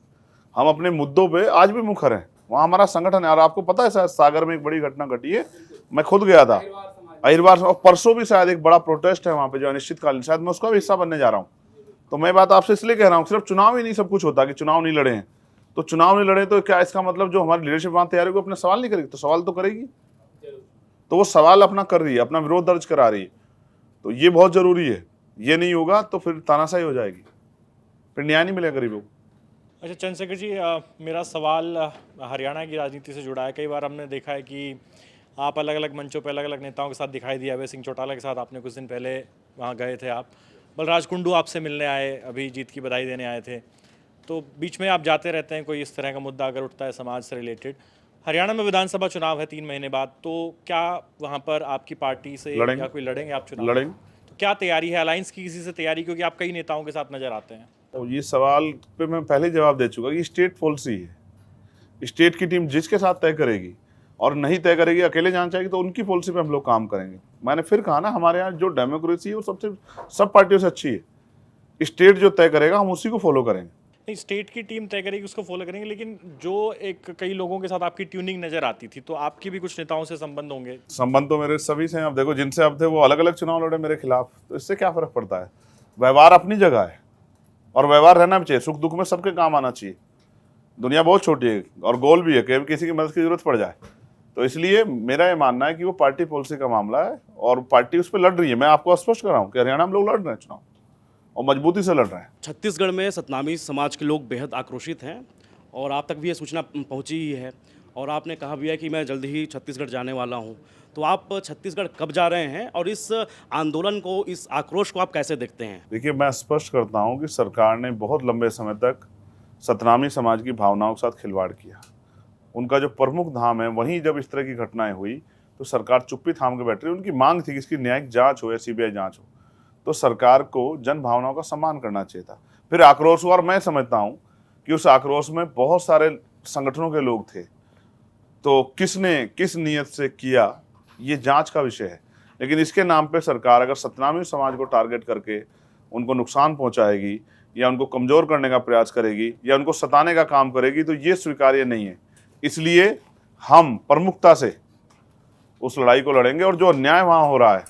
हम अपने मुद्दों पे आज भी मुखर हैं। वहाँ हमारा संगठन है, और आपको पता है शायद सागर में एक बड़ी घटना घटी है, मैं खुद गया था अहिरवार, और परसों भी शायद एक बड़ा प्रोटेस्ट है वहाँ पे जो अनिश्चितकालीन, शायद मैं उसका भी हिस्सा बनने जा रहा हूँ। तो मैं बात आपसे इसलिए कह रहा हूँ, सिर्फ चुनाव ही नहीं सब कुछ होता कि चुनाव नहीं लड़े हैं। तो चुनाव नहीं लड़े तो क्या इसका मतलब जो हमारी लीडरशिप वहाँ तैयारी को अपने सवाल नहीं करेगी? तो सवाल तो करेगी। तो वो सवाल अपना कर रही है, अपना विरोध दर्ज करा रही है, तो ये बहुत जरूरी है। ये नहीं होगा तो फिर तानाशाही हो जाएगी, फिर न्याय नहीं मिलेगा गरीबों को। अच्छा चंद्रशेखर जी, मेरा सवाल हरियाणा की राजनीति से जुड़ा है। कई बार हमने देखा है कि आप अलग अलग मंचों पर अलग अलग नेताओं के साथ दिखाई दिया। अभय सिंह चौटाला के साथ आपने कुछ दिन पहले वहाँ गए थे, आप बलराज कुंडू आपसे मिलने आए, अभी जीत की बधाई देने आए थे। तो बीच में आप जाते रहते हैं, कोई इस तरह का मुद्दा अगर उठता है समाज से रिलेटेड। हरियाणा में विधानसभा चुनाव है 3 महीने बाद, तो क्या वहाँ पर आपकी पार्टी से या कोई लड़ेंगे आप चुनाव? लड़ेंगे। तो क्या तैयारी है अलायंस की किसी से तैयारी, क्योंकि आप कई नेताओं के साथ नजर आते हैं? तो ये सवाल पे मैं पहले जवाब दे चुका कि स्टेट पॉलिसी है, स्टेट की टीम जिसके साथ तय करेगी, और नहीं तय करेगी, अकेले जाना चाहेगी, तो उनकी पॉलिसी पे हम लोग काम करेंगे। मैंने फिर कहा ना, हमारे यहाँ जो डेमोक्रेसी है वो सब पार्टियों से अच्छी है। स्टेट जो तय करेगा हम उसी को फॉलो करेंगे। नहीं, स्टेट की टीम तय करेगी, उसको फॉलो करेंगे, लेकिन जो एक कई लोगों के साथ आपकी ट्यूनिंग नजर आती थी, तो आपकी भी कुछ नेताओं से संबंध होंगे? संबंध तो मेरे सभी से हैं। अब देखो, जिनसे अब थे वो अलग अलग चुनाव लड़े मेरे खिलाफ, तो इससे क्या फर्क पड़ता है? व्यवहार अपनी जगह है, और व्यवहार रहना भी चाहिए। सुख दुख में सबके काम आना चाहिए। दुनिया बहुत छोटी है और गोल भी है कि किसी की मदद की जरूरत पड़ जाए। तो इसलिए मेरा ये मानना है कि वो पार्टी पॉलिसी का मामला है, और पार्टी उस पर लड़ रही है। मैं आपको स्पष्ट कर रहा हूँ कि हरियाणा में लोग लड़ रहे हैं चुनाव, और मजबूती से लड़ रहे हैं। छत्तीसगढ़ में सतनामी समाज के लोग बेहद आक्रोशित हैं, और आप तक भी ये सूचना पहुंची ही है, और आपने कहा भी है कि मैं जल्दी ही छत्तीसगढ़ जाने वाला हूं। तो आप छत्तीसगढ़ कब जा रहे हैं, और इस आंदोलन को, इस आक्रोश को आप कैसे देखते हैं? देखिए, मैं स्पष्ट करता हूँ कि सरकार ने बहुत लंबे समय तक सतनामी समाज की भावनाओं के साथ खिलवाड़ किया। उनका जो प्रमुख धाम है, वहीं जब इस तरह की घटनाएं हुई तो सरकार चुप्पी थाम के बैठ रही। उनकी मांग थी कि इसकी न्यायिक जाँच हो या CBI जाँच हो, तो सरकार को जन भावनाओं का सम्मान करना चाहिए था। फिर आक्रोश हुआ, और मैं समझता हूं कि उस आक्रोश में बहुत सारे संगठनों के लोग थे। तो किसने किस नियत से किया, ये जांच का विषय है। लेकिन इसके नाम पे सरकार अगर सतनामी समाज को टारगेट करके उनको नुकसान पहुंचाएगी या उनको कमज़ोर करने का प्रयास करेगी या उनको सताने का काम करेगी, तो ये स्वीकार्य नहीं है। इसलिए हम प्रमुखता से उस लड़ाई को लड़ेंगे और जो अन्याय वहाँ हो रहा है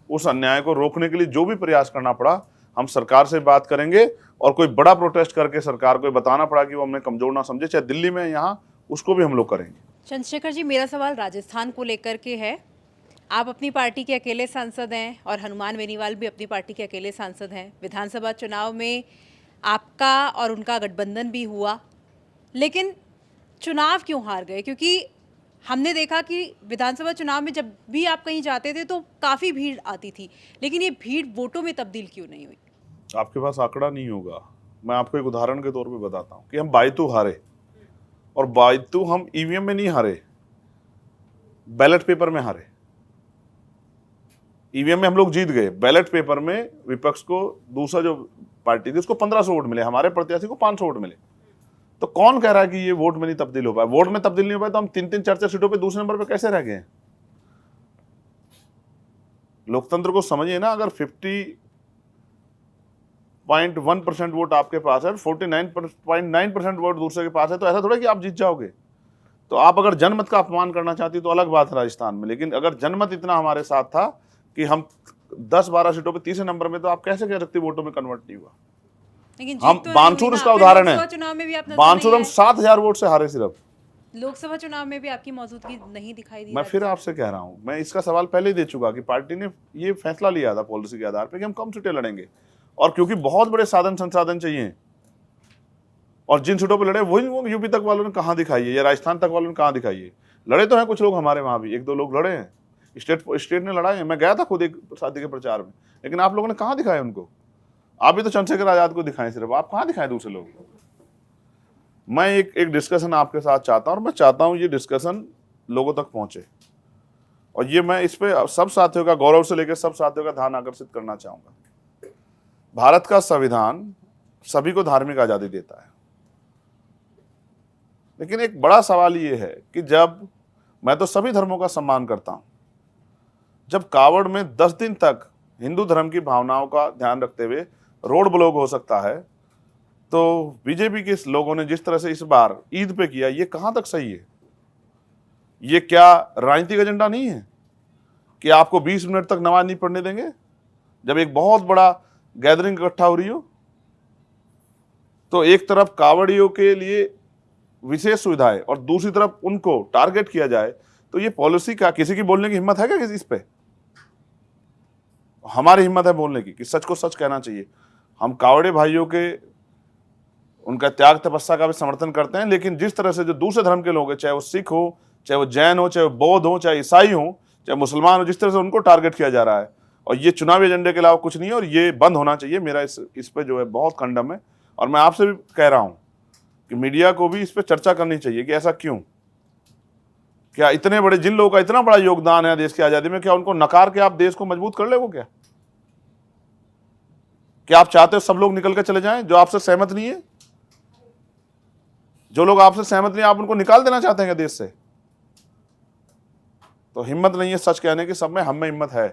उस अन्याय को रोकने के लिए जो भी प्रयास करना पड़ा हम सरकार से बात करेंगे, और कोई बड़ा प्रोटेस्ट करके सरकार को बताना पड़ा कि वो हमने कमज़ोर ना समझे, चाहे दिल्ली में यहाँ, उसको भी हम लोग करेंगे। चंद्रशेखर जी, मेरा सवाल राजस्थान को लेकर के है। आप अपनी पार्टी के अकेले सांसद हैं और हनुमान बेनीवाल भी अपनी पार्टी के अकेले सांसद हैं। विधानसभा चुनाव में आपका और उनका गठबंधन भी हुआ, लेकिन चुनाव क्यों हार गए? क्योंकि हमने देखा कि विधानसभा चुनाव में जब भी आप कहीं जाते थे तो काफ़ी भीड़ आती थी, लेकिन ये भीड़ वोटों में तब्दील क्यों नहीं हुई? आपके पास आंकड़ा नहीं होगा, मैं आपको एक उदाहरण के तौर पे बताता हूँ कि हम बायतू हारे, और बायतू हम ईवीएम में नहीं हारे, बैलेट पेपर में हारे। ईवीएम में हम लोग जीत गए, बैलेट पेपर में विपक्ष को, दूसरा जो पार्टी थी उसको 1500 वोट मिले, हमारे प्रत्याशी को 500 वोट मिले। तो कौन कह रहा है कि ये वोट में नहीं तब्दील हो पाया? वोट में तब्दील नहीं हो पाया तो हम 3-3 4-4 सीटों पे दूसरे नंबर पे कैसे रह गए? लोकतंत्र को समझिए ना। अगर 50.1% वोट आपके पास है, 49.9% वोट दूसरे के पास है, तो ऐसा थोड़ा कि आप जीत जाओगे। तो आप अगर जनमत का अपमान करना चाहती तो अलग बात है राजस्थान में, लेकिन अगर जनमत इतना हमारे साथ था कि हम 10-12 सीटों पे तीसरे नंबर में, तो आप कैसे कह सकते वोटों में कन्वर्ट नहीं हुआ? लेकिन हम जीत तो नहीं बानसूर हुई उसका ना। उदाहरण है। लोकसभा चुनाव में भी आप नजर बानसूर नहीं हम आए। 7000 वोट से हारे सिर्फ। लोकसभा चुनाव में भी आपकी मौजूदगी नहीं दिखाई दी। मैं फिर आपसे कह रहा हूं, मैं इसका सवाल पहले ही दे चुका कि पार्टी ने ये फैसला लिया था पॉलिसी के आधार पर कि हम कम सीटें लड़ेंगे, और क्योंकि बहुत बड़े साधन संसाधन चाहिए, और जिन सीटों पर लड़े वही वो यूपी तक वालों ने कहाँ दिखाई है या राजस्थान तक वालों ने कहाँ दिखाई है। लड़े तो हैं कुछ लोग हमारे वहाँ भी, 1-2 लोग लड़े हैं, स्टेट ने लड़ा है। मैं गया था खुद एक शादी के प्रचार में, लेकिन आप लोगों ने कहाँ दिखाए उनको? आप भी तो चंद्रशेखर आजाद को दिखाएं सिर्फ, आप कहाँ दिखाएं दूसरे लोग? मैं एक डिस्कशन आपके साथ चाहता हूं, और मैं चाहता हूं ये डिस्कशन लोगों तक पहुंचे, और ये मैं इस पे सब साथियों का, गौरव से लेकर सब साथियों का ध्यान आकर्षित करना चाहूंगा। भारत का संविधान सभी को धार्मिक आजादी देता है, लेकिन एक बड़ा सवाल ये है कि जब, मैं तो सभी धर्मों का सम्मान करता हूं, जब कावड़ में 10 दिन तक हिंदू धर्म की भावनाओं का ध्यान रखते हुए रोड ब्लॉक हो सकता है, तो बीजेपी के लोगों ने जिस तरह से इस बार ईद पे किया, ये कहां तक सही है? ये क्या राजनीतिक एजेंडा नहीं है कि आपको 20 मिनट तक नमाज नहीं पढ़ने देंगे जब एक बहुत बड़ा गैदरिंग इकट्ठा हो रही हो? तो एक तरफ कावड़ियों के लिए विशेष सुविधाएं और दूसरी तरफ उनको टारगेट किया जाए, तो ये पॉलिसी का किसी की बोलने की हिम्मत है क्या किसी इस पे? हमारी हिम्मत है बोलने की कि सच को सच कहना चाहिए। हम कावड़े भाइयों के उनका त्याग तपस्या का भी समर्थन करते हैं, लेकिन जिस तरह से जो दूसरे धर्म के लोग हैं, चाहे वो सिख हो, चाहे वो जैन हो, चाहे वो बौद्ध हो, चाहे ईसाई हो, चाहे मुसलमान हो, जिस तरह से उनको टारगेट किया जा रहा है, और ये चुनावी एजेंडे के अलावा कुछ नहीं है, और ये बंद होना चाहिए। मेरा इस पे जो है बहुत खंडम है, और मैं आपसे भी कह रहा हूँ कि मीडिया को भी इस पर चर्चा करनी चाहिए कि ऐसा क्यों? क्या इतने बड़े, जिन लोगों का इतना बड़ा योगदान है देश की आज़ादी में, क्या उनको नकार के आप देश को मजबूत कर ले? क्या आप चाहते हो सब लोग निकल कर चले जाएं जो आपसे सहमत नहीं है? जो लोग आपसे सहमत नहीं, आप उनको निकाल देना चाहते हैं देश से? तो हिम्मत नहीं है सच कहने की। सब में हम में हिम्मत है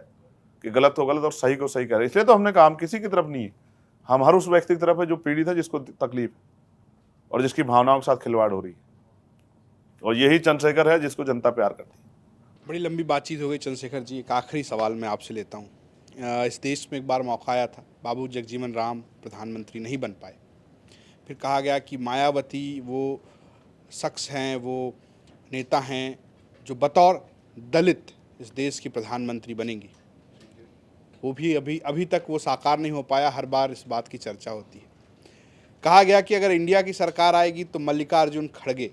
कि गलत को गलत और सही को सही कह रहे। इसलिए तो हमने कहा हम किसी की तरफ नहीं है, हम हर उस व्यक्ति की तरफ है जो पीड़ित है, जिसको तकलीफ और जिसकी भावनाओं के साथ खिलवाड़ हो रही है, और यही चंद्रशेखर है जिसको जनता प्यार करती है। बड़ी लंबी बातचीत हो गई चंद्रशेखर जी, एक आखिरी सवाल मैं आपसे लेता हूँ। इस देश में एक बार मौका आया था, बाबू जगजीवन राम प्रधानमंत्री नहीं बन पाए, फिर कहा गया कि मायावती वो शख्स हैं, वो नेता हैं जो बतौर दलित इस देश की प्रधानमंत्री बनेंगी। वो भी अभी तक वो साकार नहीं हो पाया, हर बार इस बात की चर्चा होती है। कहा गया कि अगर इंडिया की सरकार आएगी तो मल्लिकार्जुन खड़गे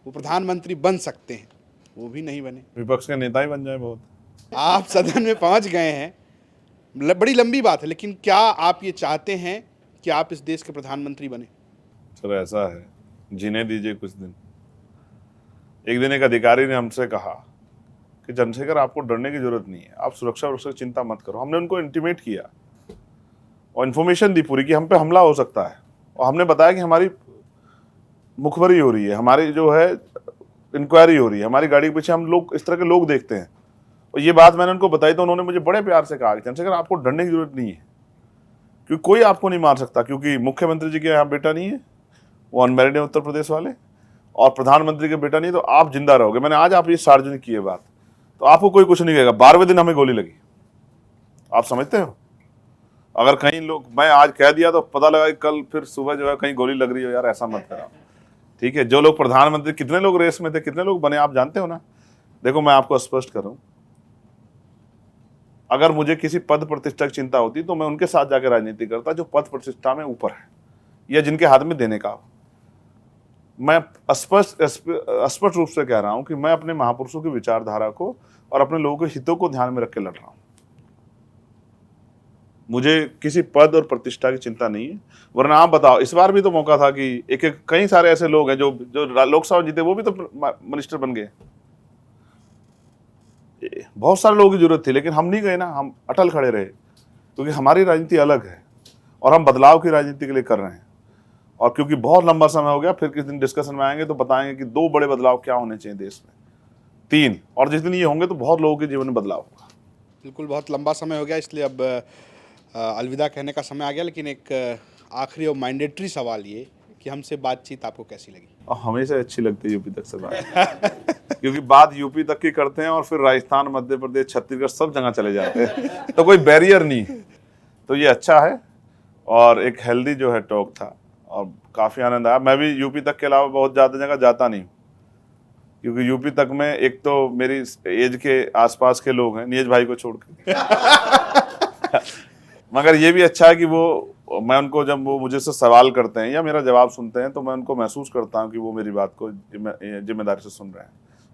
वो प्रधानमंत्री बन सकते हैं, वो भी नहीं बने। विपक्ष के नेता ही बन जाए बहुत। आप सदन में पहुंच गए हैं, बड़ी लंबी बात है, लेकिन क्या आप ये चाहते हैं कि आप इस देश के प्रधानमंत्री बने? सर ऐसा है, जीने दीजिए कुछ दिन। एक दिन एक अधिकारी ने हमसे कहा कि चंद्रशेखर आपको डरने की जरूरत नहीं है, आप सुरक्षा की चिंता मत करो। हमने उनको इंटीमेट किया और इन्फॉर्मेशन दी पूरी कि हम पे हमला हो सकता है, और हमने बताया कि हमारी मुखबरी हो रही है, हमारी जो है इंक्वायरी हो रही है, हमारी गाड़ी के पीछे हम लोग इस तरह के लोग देखते हैं। और ये बात मैंने उनको बताई तो उन्होंने मुझे बड़े प्यार से कहा कि चंद्रशेखर आपको डरने की जरूरत नहीं है, क्योंकि कोई आपको नहीं मार सकता, क्योंकि मुख्यमंत्री जी के यहाँ बेटा नहीं है, वो अनमैरिड है उत्तर प्रदेश वाले, और प्रधानमंत्री के बेटा नहीं, तो आप जिंदा रहोगे। मैंने आज आप ये सार्वजनिक की है बात, तो आपको कोई कुछ नहीं कहेगा। 12वें दिन हमें गोली लगी, आप समझते हो? अगर कहीं लोग, मैं आज कह दिया तो पता लगा कि कल फिर सुबह जो है कहीं गोली लग रही हो, यार ऐसा मत करो, ठीक है? जो लोग प्रधानमंत्री, कितने लोग रेस में थे, कितने लोग बने, आप जानते हो ना। देखो मैं आपको स्पष्ट करूं, अगर मुझे किसी पद प्रतिष्ठा की चिंता होती तो मैं उनके साथ जाकर राजनीति करता जो पद प्रतिष्ठा में ऊपर है या जिनके हाथ में देने का हो। मैं स्पष्ट रूप से कह रहा हूं कि मैं अपने महापुरुषों की विचारधारा को और अपने लोगों के हितों को ध्यान में रख के लड़ रहा हूं। मुझे किसी पद और प्रतिष्ठा की चिंता नहीं है। वरना आप बताओ, इस बार भी तो मौका था कि कई सारे ऐसे लोग हैं जो लोकसभा जीते, वो भी तो मिनिस्टर बन गए। बहुत सारे लोगों की जरूरत थी, लेकिन हम नहीं गए ना, हम अटल खड़े रहे, क्योंकि हमारी राजनीति अलग है और हम बदलाव की राजनीति के लिए कर रहे हैं। और क्योंकि बहुत लंबा समय हो गया, फिर किस दिन डिस्कशन में आएंगे तो बताएंगे कि 2 बड़े बदलाव क्या होने चाहिए देश में, 3, और जिस दिन ये होंगे तो बहुत लोगों के जीवन में बदलाव होगा। बिल्कुल, बहुत लंबा समय हो गया, इसलिए अब अलविदा कहने का समय आ गया। लेकिन एक आखिरी और मैंडेटरी सवाल ये कि हमसे बातचीत आपको कैसी लगी? और हमेशा अच्छी लगती है यूपी तक से बात क्योंकि बात यूपी तक की करते हैं और फिर राजस्थान, मध्य प्रदेश, छत्तीसगढ़ सब जगह चले जाते हैं तो कोई बैरियर नहीं, तो ये अच्छा है। और एक हेल्दी जो है टॉक था और काफ़ी आनंद आया। मैं भी यूपी तक के अलावा बहुत ज़्यादा जगह जाता नहीं, क्योंकि यूपी तक में एक तो मेरी एज के आसपास के लोग हैं, नीरज भाई को छोड़ के मगर ये भी अच्छा है कि मैं उनको, जब वो मुझे से सवाल करते हैं या मेरा जवाब सुनते हैं, तो मैं उनको महसूस करता हूँ कि वो मेरी बात को जिम्मेदारी से सुन रहे हैं।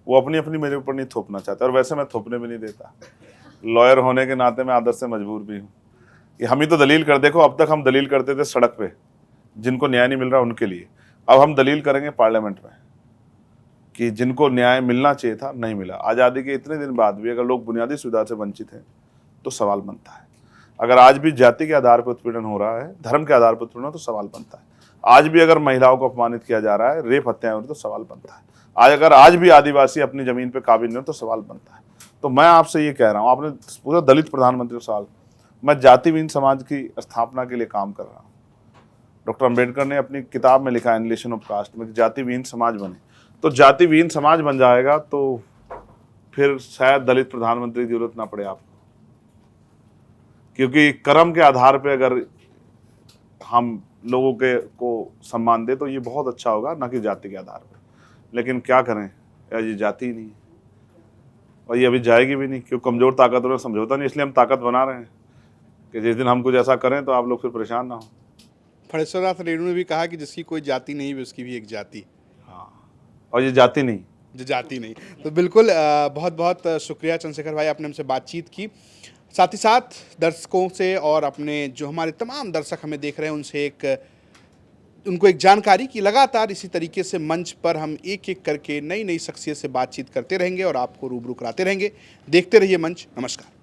वो अपनी अपनी मेरे ऊपर नहीं थोपना चाहते, और वैसे मैं थोपने भी नहीं देता। लॉयर होने के नाते मैं आदत से मजबूर भी हूँ कि हम ही तो दलील कर, देखो अब तक हम दलील करते थे सड़क पे, जिनको न्याय नहीं मिल रहा उनके लिए। अब हम दलील करेंगे पार्लियामेंट में कि जिनको न्याय मिलना चाहिए था नहीं मिला। आज़ादी के इतने दिन बाद भी अगर लोग बुनियादी सुविधा से वंचित हैं तो सवाल बनता है। अगर आज भी जाति के आधार पर उत्पीड़न हो रहा है, धर्म के आधार पर उत्पीड़न हो, तो सवाल बनता है। आज भी अगर महिलाओं को अपमानित किया जा रहा है, रेप हत्याएं हो रही, तो सवाल बनता है। आज भी आदिवासी अपनी जमीन पे काबिल नहीं हो, तो सवाल बनता है। तो मैं आपसे ये कह रहा हूँ, आपने पूरा दलित प्रधानमंत्री सवाल, मैं जातिहीन समाज की स्थापना के लिए काम कर रहा हूँ। डॉक्टर अम्बेडकर ने अपनी किताब में लिखा एनिहिलेशन ऑफ कास्ट में, जातिहीन समाज बने, तो जातिहीन समाज बन जाएगा तो फिर शायद दलित प्रधानमंत्री की जरूरत ना पड़े आपको, क्योंकि कर्म के आधार पे अगर हम लोगों को सम्मान दे तो ये बहुत अच्छा होगा, ना कि जाति के आधार पे। लेकिन क्या करें यार, ये जाति ही नहीं है और ये अभी जाएगी भी नहीं, क्योंकि कमज़ोर ताकतों में समझौता नहीं। इसलिए हम ताकत बना रहे हैं कि जिस दिन हम कुछ ऐसा करें तो आप लोग फिर परेशान ना हो। फणेश्वरनाथ रेणु ने भी कहा कि जिसकी कोई जाति नहीं भी उसकी भी एक जाति। हाँ, और ये जाति नहीं, जो जाति नहीं। तो बिल्कुल बहुत बहुत शुक्रिया चंद्रशेखर भाई, आपने हमसे बातचीत की। साथ ही साथ दर्शकों से और अपने जो हमारे तमाम दर्शक हमें देख रहे हैं उनसे उनको एक जानकारी कि लगातार इसी तरीके से मंच पर हम एक एक करके नई नई शख्सियत से बातचीत करते रहेंगे और आपको रूबरू कराते रहेंगे। देखते रहिए मंच। नमस्कार।